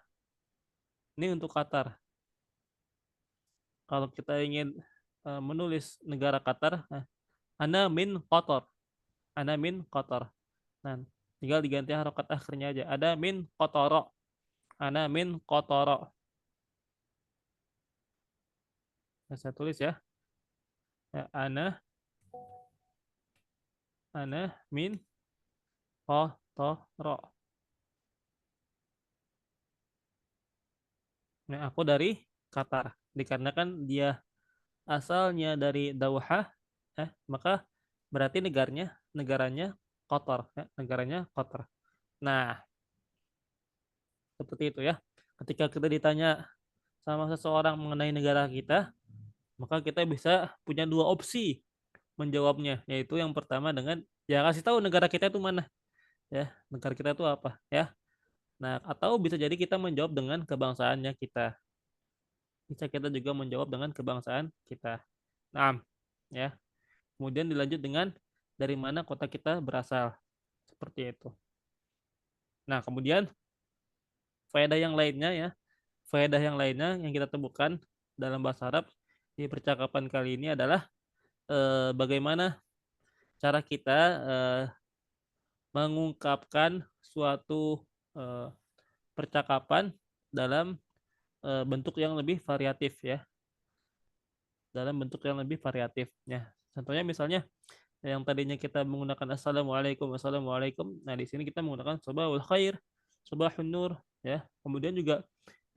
ini untuk Qatar. Kalau kita ingin menulis negara Qatar, ana min Qatar. Ana min Qatar. Nah, tinggal diganti harokat akhirnya aja. Ada min Qatara. Ana min Qatara. Nah, saya tulis ya. Ya, ana min Qatara. Nah, aku dari Qatar. Dikarenakan dia asalnya dari Dauha, maka berarti negaranya Qatar, ya, negaranya Qatar. Nah, seperti itu ya. Ketika kita ditanya sama seseorang mengenai negara kita, maka kita bisa punya dua opsi menjawabnya, yaitu yang pertama dengan ya kasih tahu negara kita itu mana, ya, negara kita itu apa, ya. Nah, atau bisa jadi kita menjawab dengan kebangsaannya kita. Bisa kita juga menjawab dengan kebangsaan kita. Nah, ya. Kemudian dilanjut dengan dari mana kota kita berasal. Seperti itu. Nah, kemudian faedah yang lainnya ya, faedah yang lainnya yang kita temukan dalam bahasa Arab di percakapan kali ini adalah bagaimana cara kita mengungkapkan suatu eh, percakapan dalam bentuk yang lebih variatif ya, dalam bentuk yang lebih variatif ya. Contohnya misalnya yang tadinya kita menggunakan assalamualaikum assalamualaikum, nah di sini kita menggunakan sabahul khair, sabahun nur ya. Kemudian juga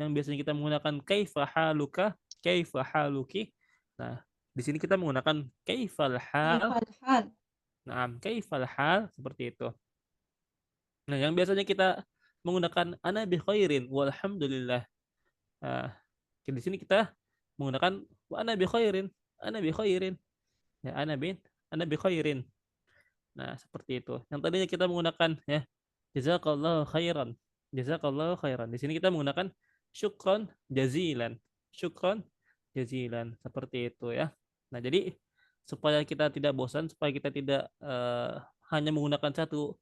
yang biasanya kita menggunakan kaifa haluka, kaifa haluki, nah di sini kita menggunakan kaifal hal. Kaifal hal. Nah, kaifal hal seperti itu. Nah, yang biasanya kita menggunakan ana bi khairin walhamdulillah. Nah, di sini kita menggunakan wa ana bi khairin, ana bi khairin. Ya, ana bi khairin. Nah, seperti itu. Yang tadinya kita menggunakan ya jazakallahu khairan. Jazakallahu khairan. Di sini kita menggunakan syukron jazilan. Syukron jazilan. Seperti itu ya. Nah, jadi supaya kita tidak bosan, supaya kita tidak hanya menggunakan satu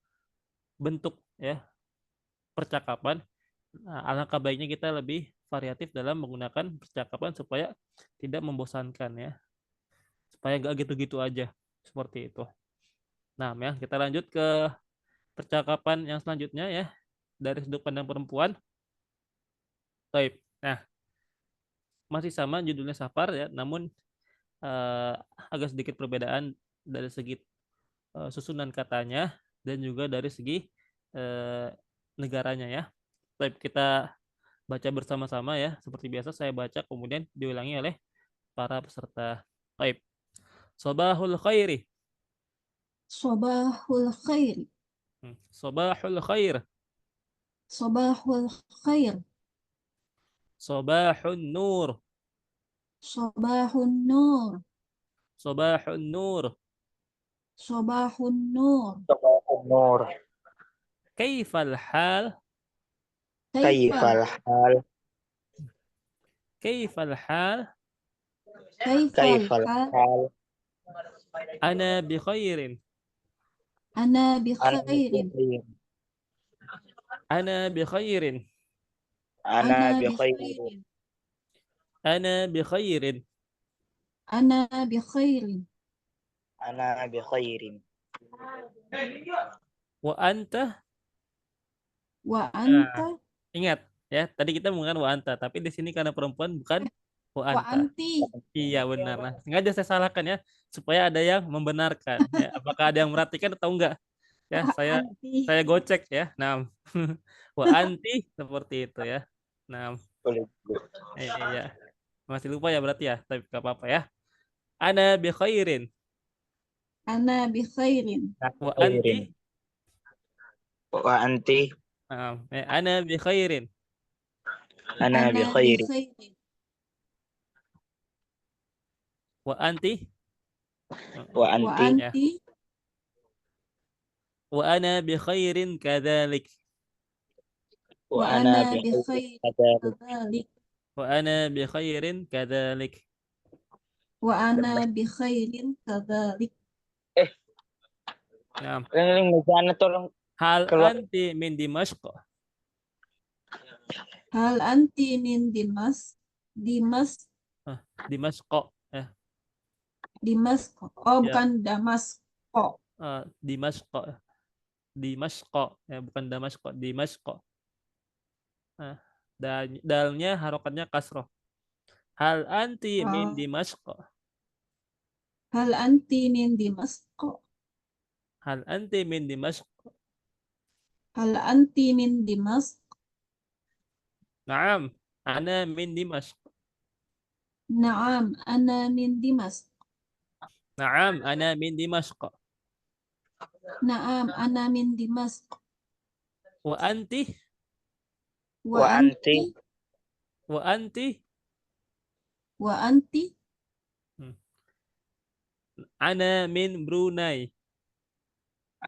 bentuk ya percakapan, nah, alangkah baiknya kita lebih variatif dalam menggunakan percakapan supaya tidak membosankan ya, supaya nggak gitu-gitu aja seperti itu. Nah, ya kita lanjut ke percakapan yang selanjutnya ya dari sudut pandang perempuan. Taib. Nah, masih sama judulnya Safar ya, namun eh, agak sedikit perbedaan dari segi susunan katanya dan juga dari segi eh, negaranya ya. Baik, kita baca bersama-sama ya. Seperti biasa saya baca kemudian diulangi oleh para peserta. Baik. Sobahul khairi. Sobahul khair. Sobahul khair. Sobahul khair. Sobahun nur. Sobahun nur. Sobahun nur. Sobahun nur. Nur. Kaifal hal. Kaifal hal. Kaifal hal. Kaifal Kaifal hal. hal. Ana bi khairin. Ana bi Ana khairin. bi Ana bi khairin. Ana Ana bi bi khairin. khairin. Ana bi khairin. Ana bi khairin. Ana bi khairin. Wa anta. Wa Nah, anta. ingat ya, tadi kita menggunakan wa anta, tapi di sini karena perempuan bukan wa Wa anta. anti. Iya benar. Nah, sengaja saya salahkan ya supaya ada yang membenarkan. Ya, apakah ada yang merhatikan atau enggak? Ya, Wa saya anti. gocek ya. Nah, wa anti seperti itu ya. Nah, Boleh. iya. Masih lupa ya berarti ya, tapi enggak apa-apa ya. Ana bi khairin. Ana bi khairin. Wa Khairin. anti. Wa anti. Ana bi khairin. Ana bi Ana bi khairin. khairin. Wa anti. Wa Wa anti. Ya. anti. Wa ana bi khairin kadzalik. Wa Wa ana ana bi bi khairin khairin kadzalik. kadzalik. Wa ana bi khairin kadzalik. Wa ana bi khairin kadzalik. Nah, Yang sana tolong hal keluar. anti min Dimashq. Hal anti min Dimashq. Ya. Dimas. Oh, Ya. bukan Damas. Oh, Dimashq. Dimashq. Ya, bukan Damashq. Dimashq. Nah, dalnya harokatnya kasroh. Hal anti min Dimashq. hal anti min Dimasq. Hal anti min Dimashq. Hal anti min Dimasq. Naam, ana min Dimashq. Naam, ana min Dimasq. Naam, ana min Dimashq. Naam, ana min Dimasq. Wa anti. Wa Wa anti. anti. Wa anti. Wa anti. Ana min Brunei.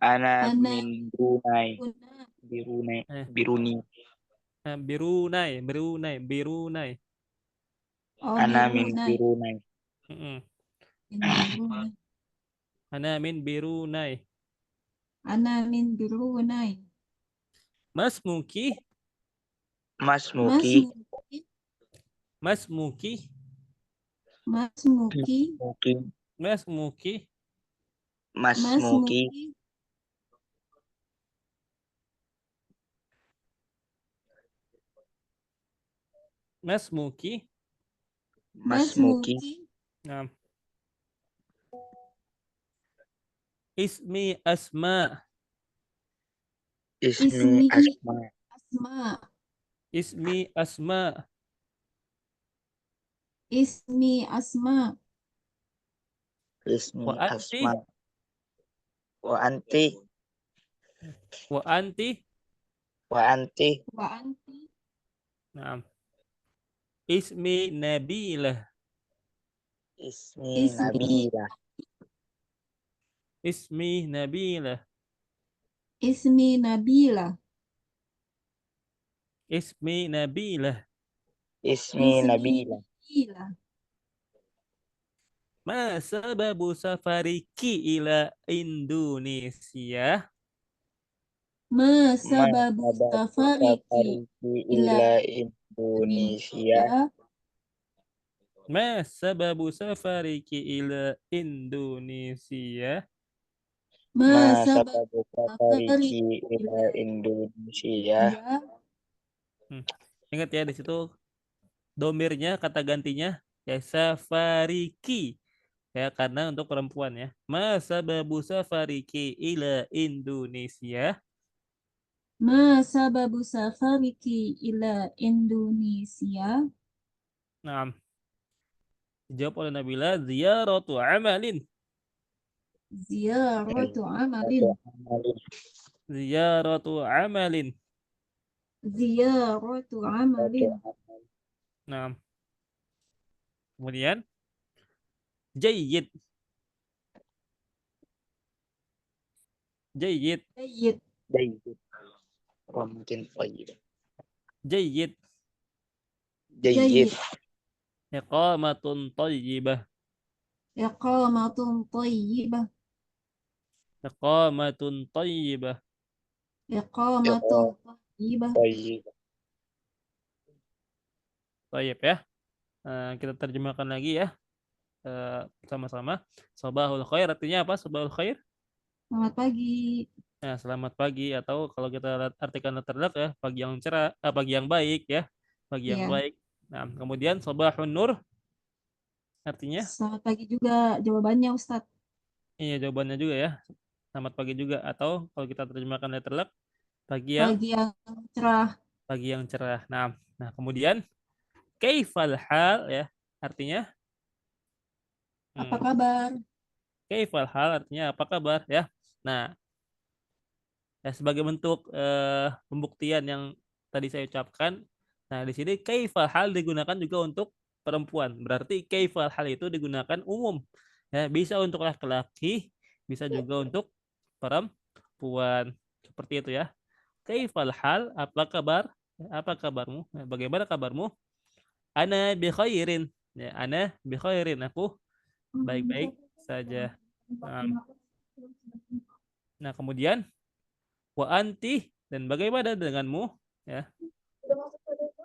Ana Ana min Brunei. Brunei. Birunei. Eh, Biruni. Brunei, Brunei, Brunei. Oh, Ana min Brunei. Birunei. Mm-mm. Min Brunei. Ana min Brunei. Ana min Brunei. Mas Muki. Mas Mas Muki. Muki. Mas Muki. Mas Muki. Muki. Mas Muki. Mas Mas Muki. Muki. Mas Muki. Mas Mas Muki. Muki. Nah. Ismi Asma. Ismi Ismi Asma. Asma. Ismi Asma. Ismi Asma. Ismi Wa anti. Asma. Wa anti. Wa anti. Wa anti. Wa anti. Nah. Ismi Nabilah. Ismi Ismi Nabila. Ismi Nabilah. Ismi Nabila. Ismi Nabilah. Ismi Nabila. Nabila. Ma sababu safariki ila Indonesia? Ma Ma sababu safariki ila Indonesia. Ma sababu safariki ila Indonesia? Ma Ma sababu sababu safariki ila Indonesia. Ingat ya, di situ domirnya, kata gantinya ya safariki ya, karena untuk perempuan ya. Ma sababu safariki ila Indonesia? Ma sababu safariki ila Indonesia? Nah, dijawab oleh Nabila, ziyaratu amalin. Ziyaratu amalin. Ziyaratu amalin. Ziyaratu amalin. Nah, kemudian jayyid. Jayyid. Jayyid. Jayyid. Oh, mungkin tayyib. Jayyid. Jayyid. Iqamatun tayyibah. Iqamatun tayyibah. Iqamatun tayyibah. Iqamatun tayyibah. Tayyib. Tayyib ya. Kita terjemahkan lagi ya. Sama-sama. Sabahul khair artinya apa? Sabahul khair. Selamat pagi. Nah, selamat pagi atau kalau kita artikan terdekat ya, pagi yang cerah, pagi yang baik ya. Pagi yang Iya. baik. Nah, kemudian sabahun nur artinya Selamat pagi juga jawabannya Ustadz. iya jawabannya juga ya. Selamat pagi juga atau kalau kita terjemahkan terdekat Pagi yang cerah. pagi yang cerah. Nah, kemudian kaifal hal ya artinya Apa kabar? kaifal hal artinya apa kabar ya. Nah, sebagai bentuk pembuktian yang tadi saya ucapkan. Nah, di sini kaifal hal digunakan juga untuk perempuan. Berarti kaifal hal itu digunakan umum. Ya, bisa untuk laki-laki, bisa juga untuk perempuan. Seperti itu ya. Kaifal hal, apa kabar? Apa kabarmu? Bagaimana kabarmu? Ana bi khairin. Ya, ana bi khairin. Aku baik-baik saja. Nah, kemudian wa anti dan bagaimana denganmu? Ya.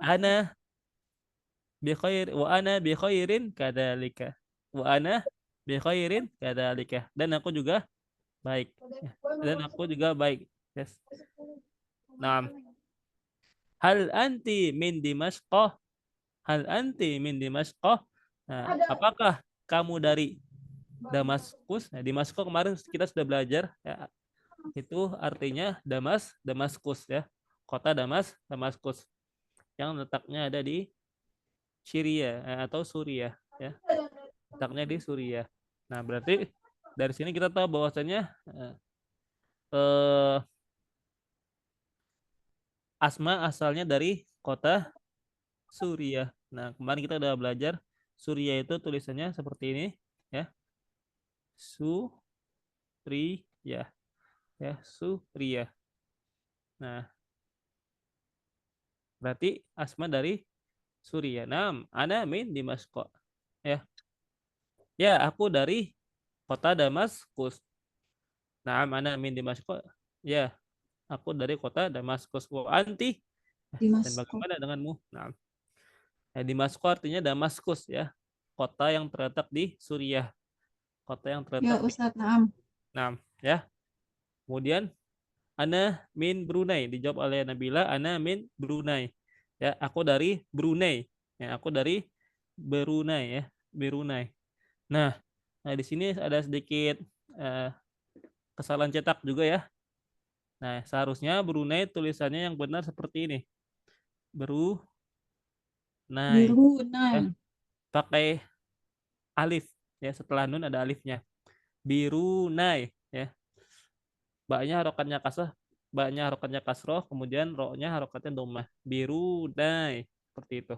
Ana bi khair wa ana bi khairin kadzalika. Wa ana bi khairin kadzalika. Dan aku juga baik. Ya. Dan aku juga baik. Yes. Nah, hal anti min Dimashq? Hal anti min Dimashq? Nah, apakah kamu dari Damaskus? Nah, Damaskus kemarin kita sudah belajar ya. Itu artinya Damaskus ya. Kota Damaskus yang letaknya ada di Syria atau Suriah ya. Letaknya di Suriah. Nah, berarti dari sini kita tahu bahwasanya eh, Asma asalnya dari kota Suriah. Nah, kemarin kita udah belajar Suriah itu tulisannya seperti ini ya. Suriah ya, Suriah. Nah, berarti Asma dari Suriah. Nah, ana min Damaskus. Ya. Ya, aku dari kota Damaskus. Nah, ana min Damaskus. Ya, aku dari kota Damaskus. Wa anti dan Dimasku. bagaimana denganmu? Nah, Damaskus artinya Damaskus ya. Kota yang terletak di Suriah. Kota yang Ya terletak di Ustadz, naam. Nah, ya. Kemudian ana min Brunei dijawab oleh Nabila, ana min Brunei. Ya, aku dari Brunei. Ya, aku dari Brunei ya, Brunei. Nah, di sini ada sedikit eh, kesalahan cetak juga ya. Nah, seharusnya Brunei tulisannya yang benar seperti ini. Brunei ya, Brunei. pakai alif ya, setelah nun ada alifnya. Brunei ya. Ba-nya harokatnya kasrah, ba-nya harokatnya kasroh, kemudian ro-nya harokatnya dhammah. Brunei seperti itu.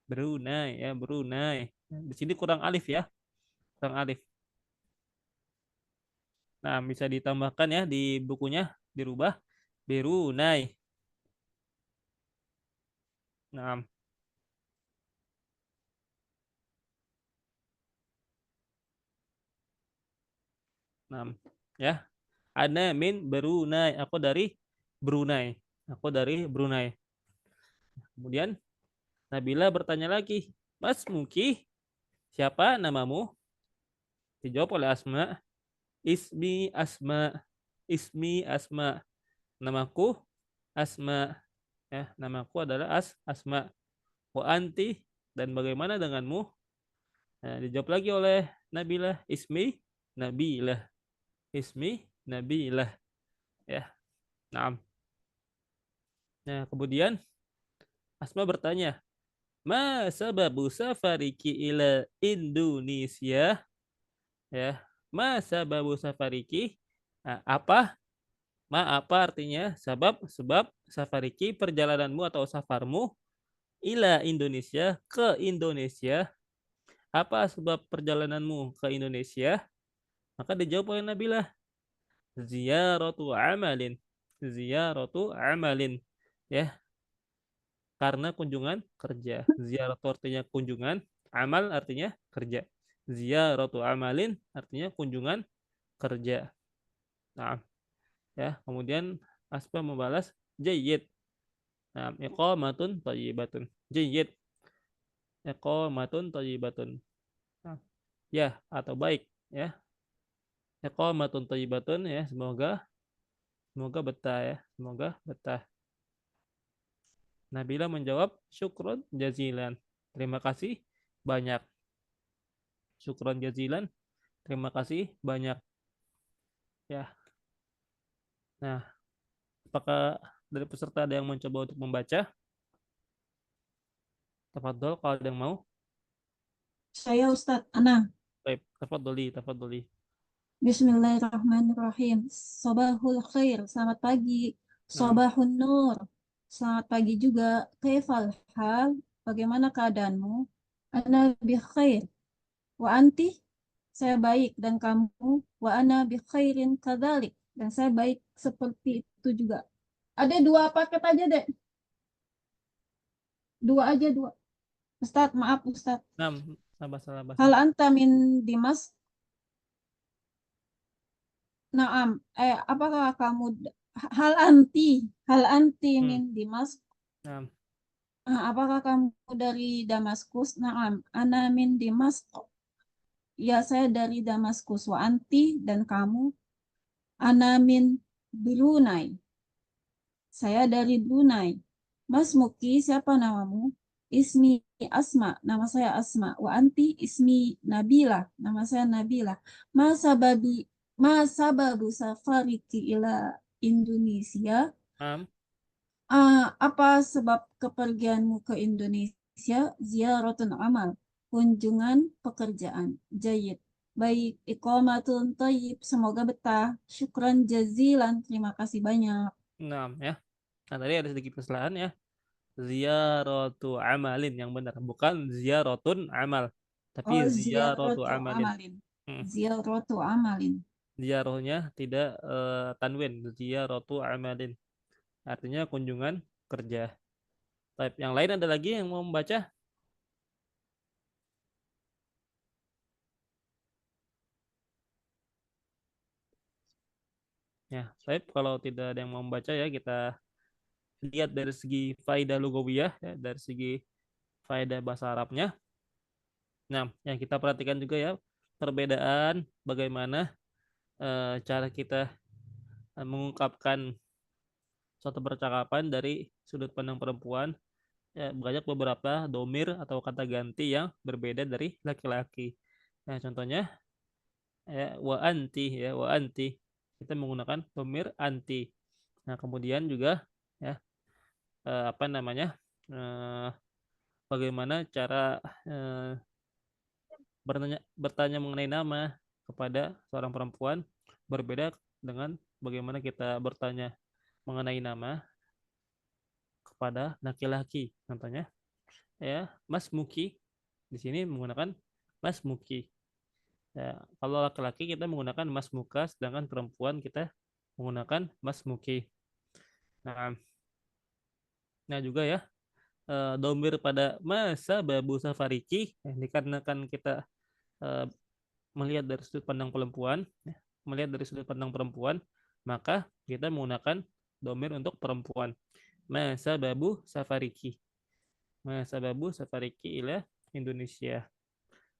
Brunei ya, Brunei. Di sini kurang alif ya, kurang alif. Nah, bisa ditambahkan ya di bukunya, dirubah Brunei. Nah, ya. Ana min Brunei. Aku dari Brunei. Aku dari Brunei. Kemudian Nabila bertanya lagi, Mas Muki, siapa namamu? Dijawab oleh Asma. Ismi Asma. Ismi Asma. Namaku Asma. Ya, namaku adalah Asma. Wa anti dan bagaimana denganmu? Nah, dijawab lagi oleh Nabila. Ismi Nabilah. Ismi Nabilah. Ya. Nah, Nah, kemudian Asma bertanya, "Ma sababu safariki ila Indonesia?" Ya. Ma sababu safariki? Nah, apa artinya? Sebab safariki perjalananmu atau safarmu ila Indonesia ke Indonesia. Apa sebab perjalananmu ke Indonesia? Maka dijawab oleh Nabilah, ziyaratu amalin. Ziyaratu amalin. Ya, karena kunjungan kerja. Ziyaratu artinya kunjungan, amal artinya kerja. Ziyaratu amalin artinya kunjungan kerja. Nah, ya, kemudian Asma membalas jayyid. Nah, iqamatun thayyibatun. Jayyid. Iqamatun thayyibatun. Nah, ya atau baik ya. Iqamatun thayyibatun ya, semoga betah ya. Semoga betah. Nabila menjawab syukron jazilan. Terima kasih banyak. Syukron jazilan. Terima kasih banyak. Ya. Nah, apakah dari peserta ada yang mencoba untuk membaca? Tafadhol kalau ada yang mau. Saya Ustadz Ana. Baik, tafadholi, tafadholi. Bismillahirrahmanirrahim. Sobahul khair, selamat pagi. Nah, Sobahun nur, selamat pagi juga. Kaifal hal, bagaimana keadaanmu? Ana bi khair. Wa anti, saya baik. Dan kamu? Wa ana bi khairin kadzalik. Dan saya baik seperti itu juga. Ada dua paket aja deh. Dua aja, dua. Ustadz, maaf Ustadz. nah, sabar, sabar, Hal sabar. anta min Dimas? Naam. Apakah kamu hal anti Hmm. min Dimas? Nah, Apakah kamu dari Damaskus? Naam. Ana min Dimask. Ya, saya dari Damaskus. Wa anti dan kamu? Ana min Brunei. Saya dari Brunei. Mas Muki, siapa namamu? Ismi Asma, nama saya Asma. Wa anti ismi Nabila, nama saya Nabila. Ma sababu safariki ila Indonesia? nah, Apa sebab kepergianmu ke Indonesia? Ziyaratun amal, kunjungan pekerjaan. Jayid. Baik, iqamatun thayyib, semoga betah. Syukran jazilan, terima kasih banyak. nah, ya. Nah, tadi ada sedikit kesalahan ya. Ziyaratu amalin yang benar, bukan ziyaratun amal, tapi Oh, ziyaratu ziyaratu amalin. amalin. Hmm. Ziyaratu amalin. Ziyarohnya tidak tanwin, ziyaratu amalin. Artinya kunjungan kerja. Type yang lain ada lagi yang mau membaca? Ya, type kalau tidak ada yang mau membaca ya kita lihat dari segi faedah lugawiyah ya, dari segi faedah bahasa Arabnya. Nah, yang kita perhatikan juga ya perbedaan bagaimana cara kita mengungkapkan suatu percakapan dari sudut pandang perempuan. Ya, banyak beberapa domir atau kata ganti yang berbeda dari laki-laki. Nah, contohnya ya wa anti kita menggunakan domir anti. Nah, kemudian juga ya apa namanya? eh, bagaimana cara eh, bertanya mengenai nama kepada seorang perempuan berbeda dengan bagaimana kita bertanya mengenai nama kepada laki-laki. Contohnya ya Mas Muki di sini menggunakan Mas Muki. Ya, kalau laki-laki kita menggunakan Mas Muka, sedangkan perempuan kita menggunakan Mas Muki. Nah, nah juga ya domir pada masa babu safariki dikarenakan kita eh, melihat dari sudut pandang perempuan, ya, melihat dari sudut pandang perempuan, maka kita menggunakan domir untuk perempuan. Masa babu safariki. Masa babu safariki ila Indonesia.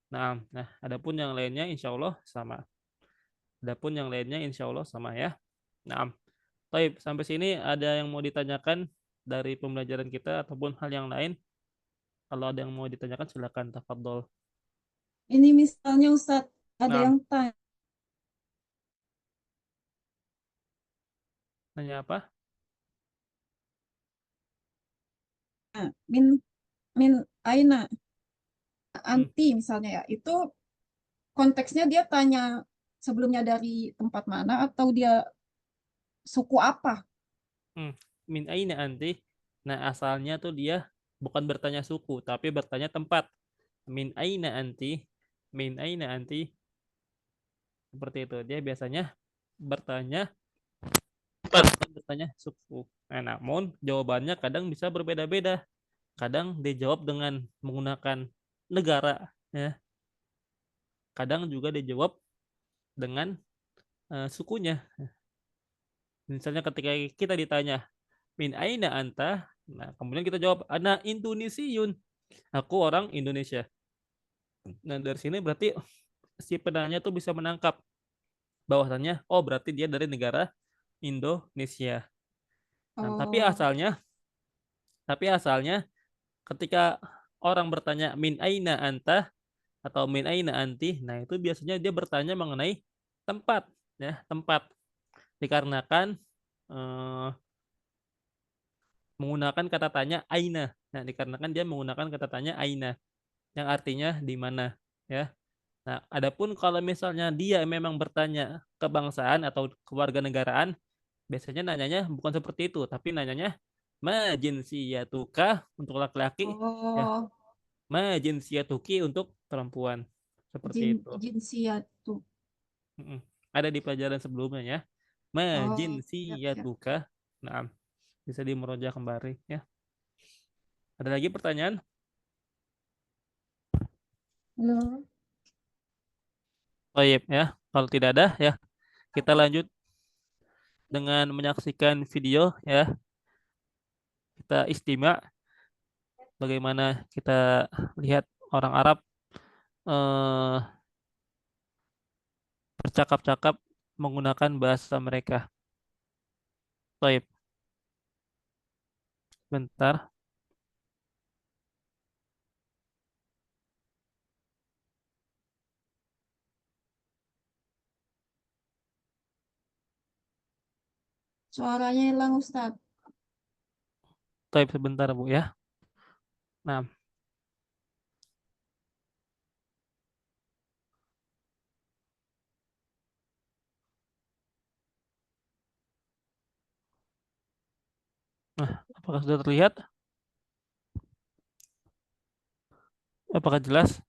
Nah, adapun yang lainnya insya Allah sama. Adapun yang lainnya insya Allah sama ya. Nah, baik, sampai sini ada yang mau ditanyakan dari pembelajaran kita ataupun hal yang lain? Kalau ada yang mau ditanyakan silakan tafadhol. Ini misalnya Ustadz, ada Nah, yang tanya, nanya apa? min min aina anti misalnya ya, itu konteksnya dia tanya sebelumnya dari tempat mana atau dia suku apa? Min aina anti. Nah, asalnya tuh dia bukan bertanya suku, tapi bertanya tempat. Min aina anti. Min aina anti. Seperti itu. Dia biasanya bertanya tempat, bukan bertanya suku. Nah, namun jawabannya kadang bisa berbeda-beda. Kadang dijawab dengan menggunakan negara, ya. Kadang juga dijawab dengan sukunya. Misalnya ketika kita ditanya min aina anta, nah kemudian kita jawab ana Indonesiun, aku orang Indonesia. Nah dari sini berarti si penanya tuh bisa menangkap bahwasannya oh berarti dia dari negara Indonesia. Nah, Oh, tapi asalnya ketika orang bertanya min aina anta atau min aina anti, nah itu biasanya dia bertanya mengenai tempat, ya tempat, dikarenakan eh, menggunakan kata tanya aina. Nah, dikarenakan dia menggunakan kata tanya aina yang artinya di mana, ya. Nah, adapun kalau misalnya dia memang bertanya kebangsaan atau kewarganegaraan, biasanya nanyanya bukan seperti itu, tapi nanyanya ma jinsiyatuka untuk laki-laki, ya. oh, Ma jinsiyatuki untuk perempuan. Seperti itu. jinsiat tuh. Mm-mm. Ada di pelajaran sebelumnya, ya. Ma Oh, siap, siap. jinsiyatuka. Nah, bisa dimeroja kembali, ya. Ada lagi pertanyaan? Halo. Baik, ya. Kalau tidak ada, ya, kita lanjut dengan menyaksikan video, ya. Kita istimewa bagaimana kita lihat orang Arab eh, bercakap-cakap menggunakan bahasa mereka. Baik, bentar. Suaranya hilang Ustadz. Baik, sebentar, Bu, ya. Nah, apakah sudah terlihat? Apakah jelas?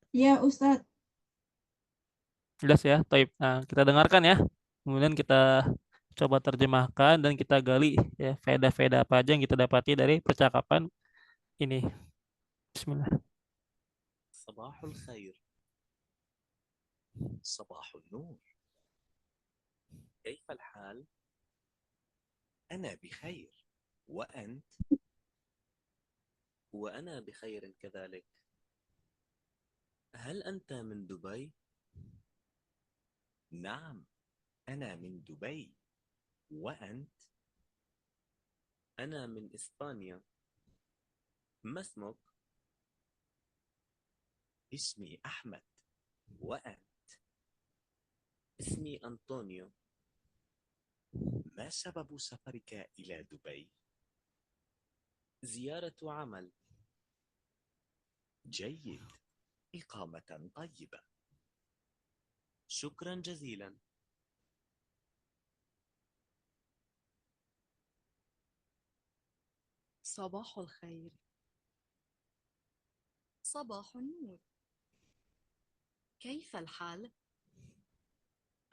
Iya Ustadz. Jelas, ya. Baik. Nah, kita dengarkan, ya. Kemudian kita coba terjemahkan dan kita gali, ya, faedah-faedah apa aja yang kita dapati dari percakapan ini. Bismillah. صباح الخير. صباح النور. كيف الحال؟ أنا بخير. وأنت؟ وأنا بخير كذلك. هل أنت من دبي؟ نعم، أنا من دبي. وأنت؟ أنا من إسبانيا. ما اسمك؟ اسمي أحمد. وأنت؟ اسمي أنطونيو. ما سبب سفرك إلى دبي؟ زيارة عمل. جيد، إقامة طيبة. شكرا جزيلا. صباح الخير. صباح النور. كيف الحال؟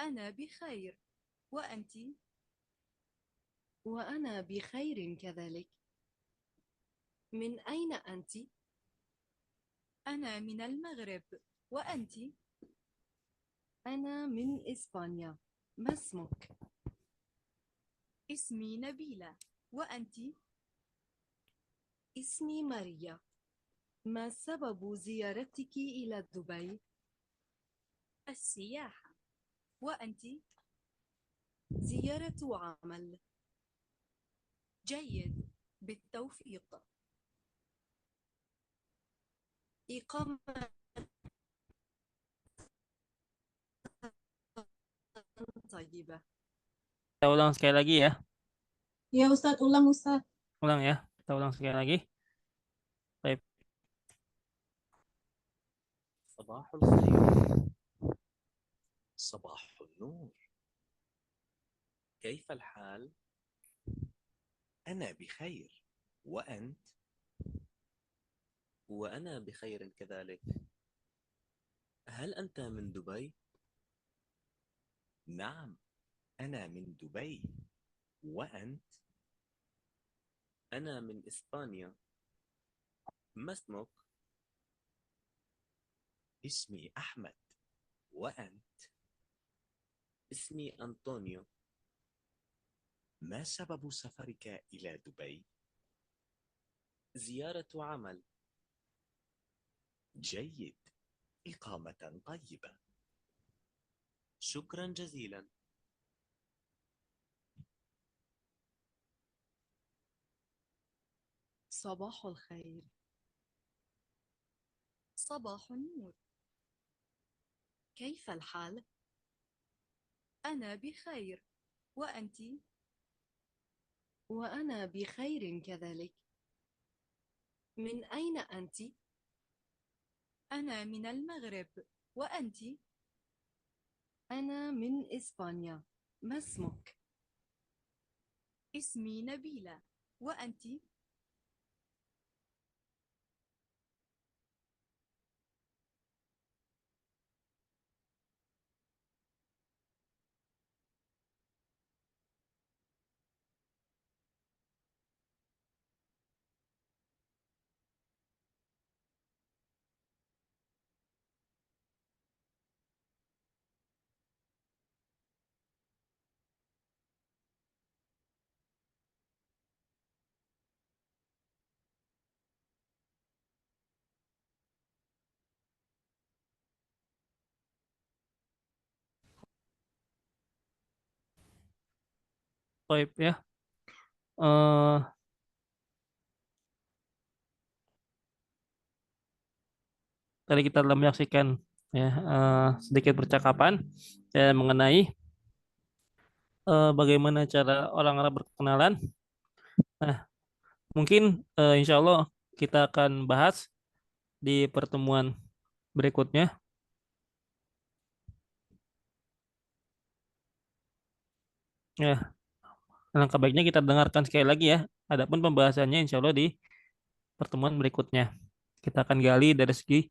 أنا بخير. وأنت؟ وأنا بخير كذلك. من أين أنت؟ أنا من المغرب. وأنت؟ أنا من إسبانيا. ما اسمك؟ اسمي نبيلة. وأنت؟ اسمي ماريا. ما سبب زيارتك إلى دبي؟ السياحة. وأنت؟ زيارة عمل. جيد، بالتوفيق. إقامة طيبة. Kita ulang sekali lagi, ya. Ya Ustadz, ulang Ustadz. Ulang, ya. Kita ulang sekali lagi. صباح الخير. صباح النور. كيف الحال؟ أنا بخير. وأنت؟ وأنا بخير كذلك. هل أنت من دبي؟ نعم، أنا من دبي. وأنت؟ أنا من إسبانيا. ما اسمك؟ اسمي أحمد. وأنت؟ اسمي أنطونيو. ما سبب سفرك إلى دبي؟ زيارة عمل. جيد، إقامة طيبة. شكرا جزيلا. صباح الخير. صباح النور. كيف الحال؟ أنا بخير. وأنت؟ وأنا بخير كذلك. من أين أنت؟ أنا من المغرب. وأنت؟ أنا من إسبانيا. ما اسمك؟ اسمي نبيلة. وأنت؟ Baik ya. Eh, Tadi kita telah menyaksikan ya sedikit percakapan mengenai bagaimana cara orang Arab berkenalan. Nah, mungkin insya Allah kita akan bahas di pertemuan berikutnya. Ya, alangkah baiknya kita dengarkan sekali lagi ya. Adapun pembahasannya insya Allah di pertemuan berikutnya. Kita akan gali dari segi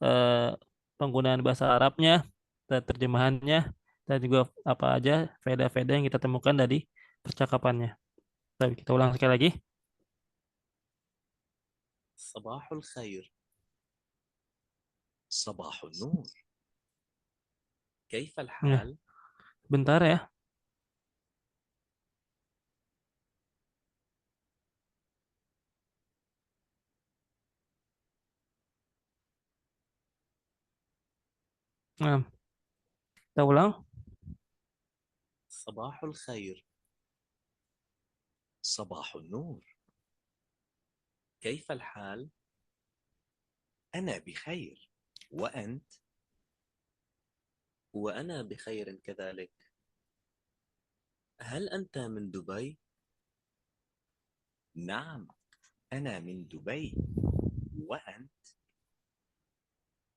eh, penggunaan bahasa Arabnya, dan terjemahannya, dan juga apa aja faedah-faedah yang kita temukan dari percakapannya. Tapi kita ulang sekali lagi. صباح الخير. صباح النور. كيف Ya, الحال؟ bentar ya. Nah, kita ulang. صباح الخير. صباح النور. كيف الحال؟ أنا بخير. وأنت؟ وأنا بخير كذلك. هل أنت من دبي؟ نعم، أنا من دبي. وأنت؟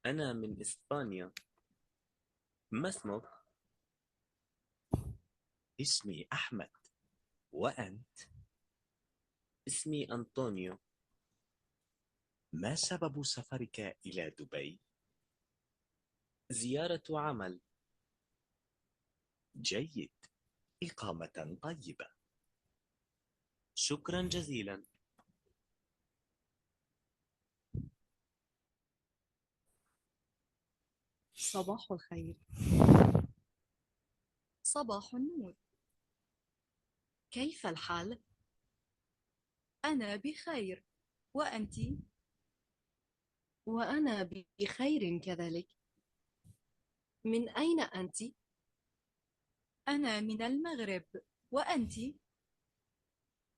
أنا من إسبانيا. ما اسمك؟ اسمي أحمد. وأنت؟ اسمي أنطونيو. ما سبب سفرك إلى دبي؟ زيارة عمل. جيد، إقامة طيبة. شكرا جزيلا. صباح الخير. صباح النور. كيف الحال؟ أنا بخير. وأنت؟ وأنا بخير كذلك. من أين أنت؟ أنا من المغرب. وأنت؟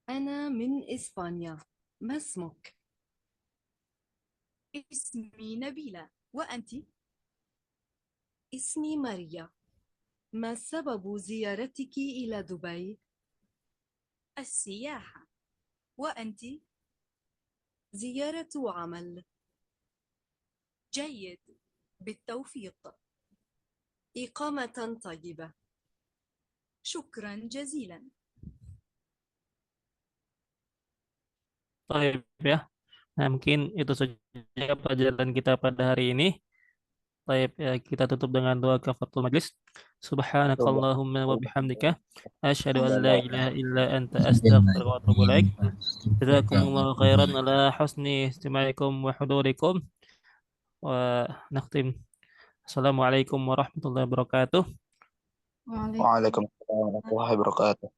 أنا من إسبانيا. ما اسمك؟ اسمي نبيلة. وأنت؟ اسمي ماريا. ما سبب زيارتك إلى دبي؟ السياحة. وأنت؟ زيارة عمل. جيد، بالتوفيق. إقامة طيبة. شكرا جزيلا. Baik ya. Nah, mungkin itu saja pelajaran kita pada hari ini. Baik, ya, kita tutup dengan doa kafaratul majlis. Subhanakallahumma wa bihamdika asyhadu an la ilaha illa anta astaghfiruka wa atubu ilaik. Jazakumullahu khairan ala husni istima'ikum wa hudurikum. Wa nakhtim. Assalamualaikum warahmatullahi wabarakatuh. Waalaikumsalam. Waalaikumsalam warahmatullahi wabarakatuh.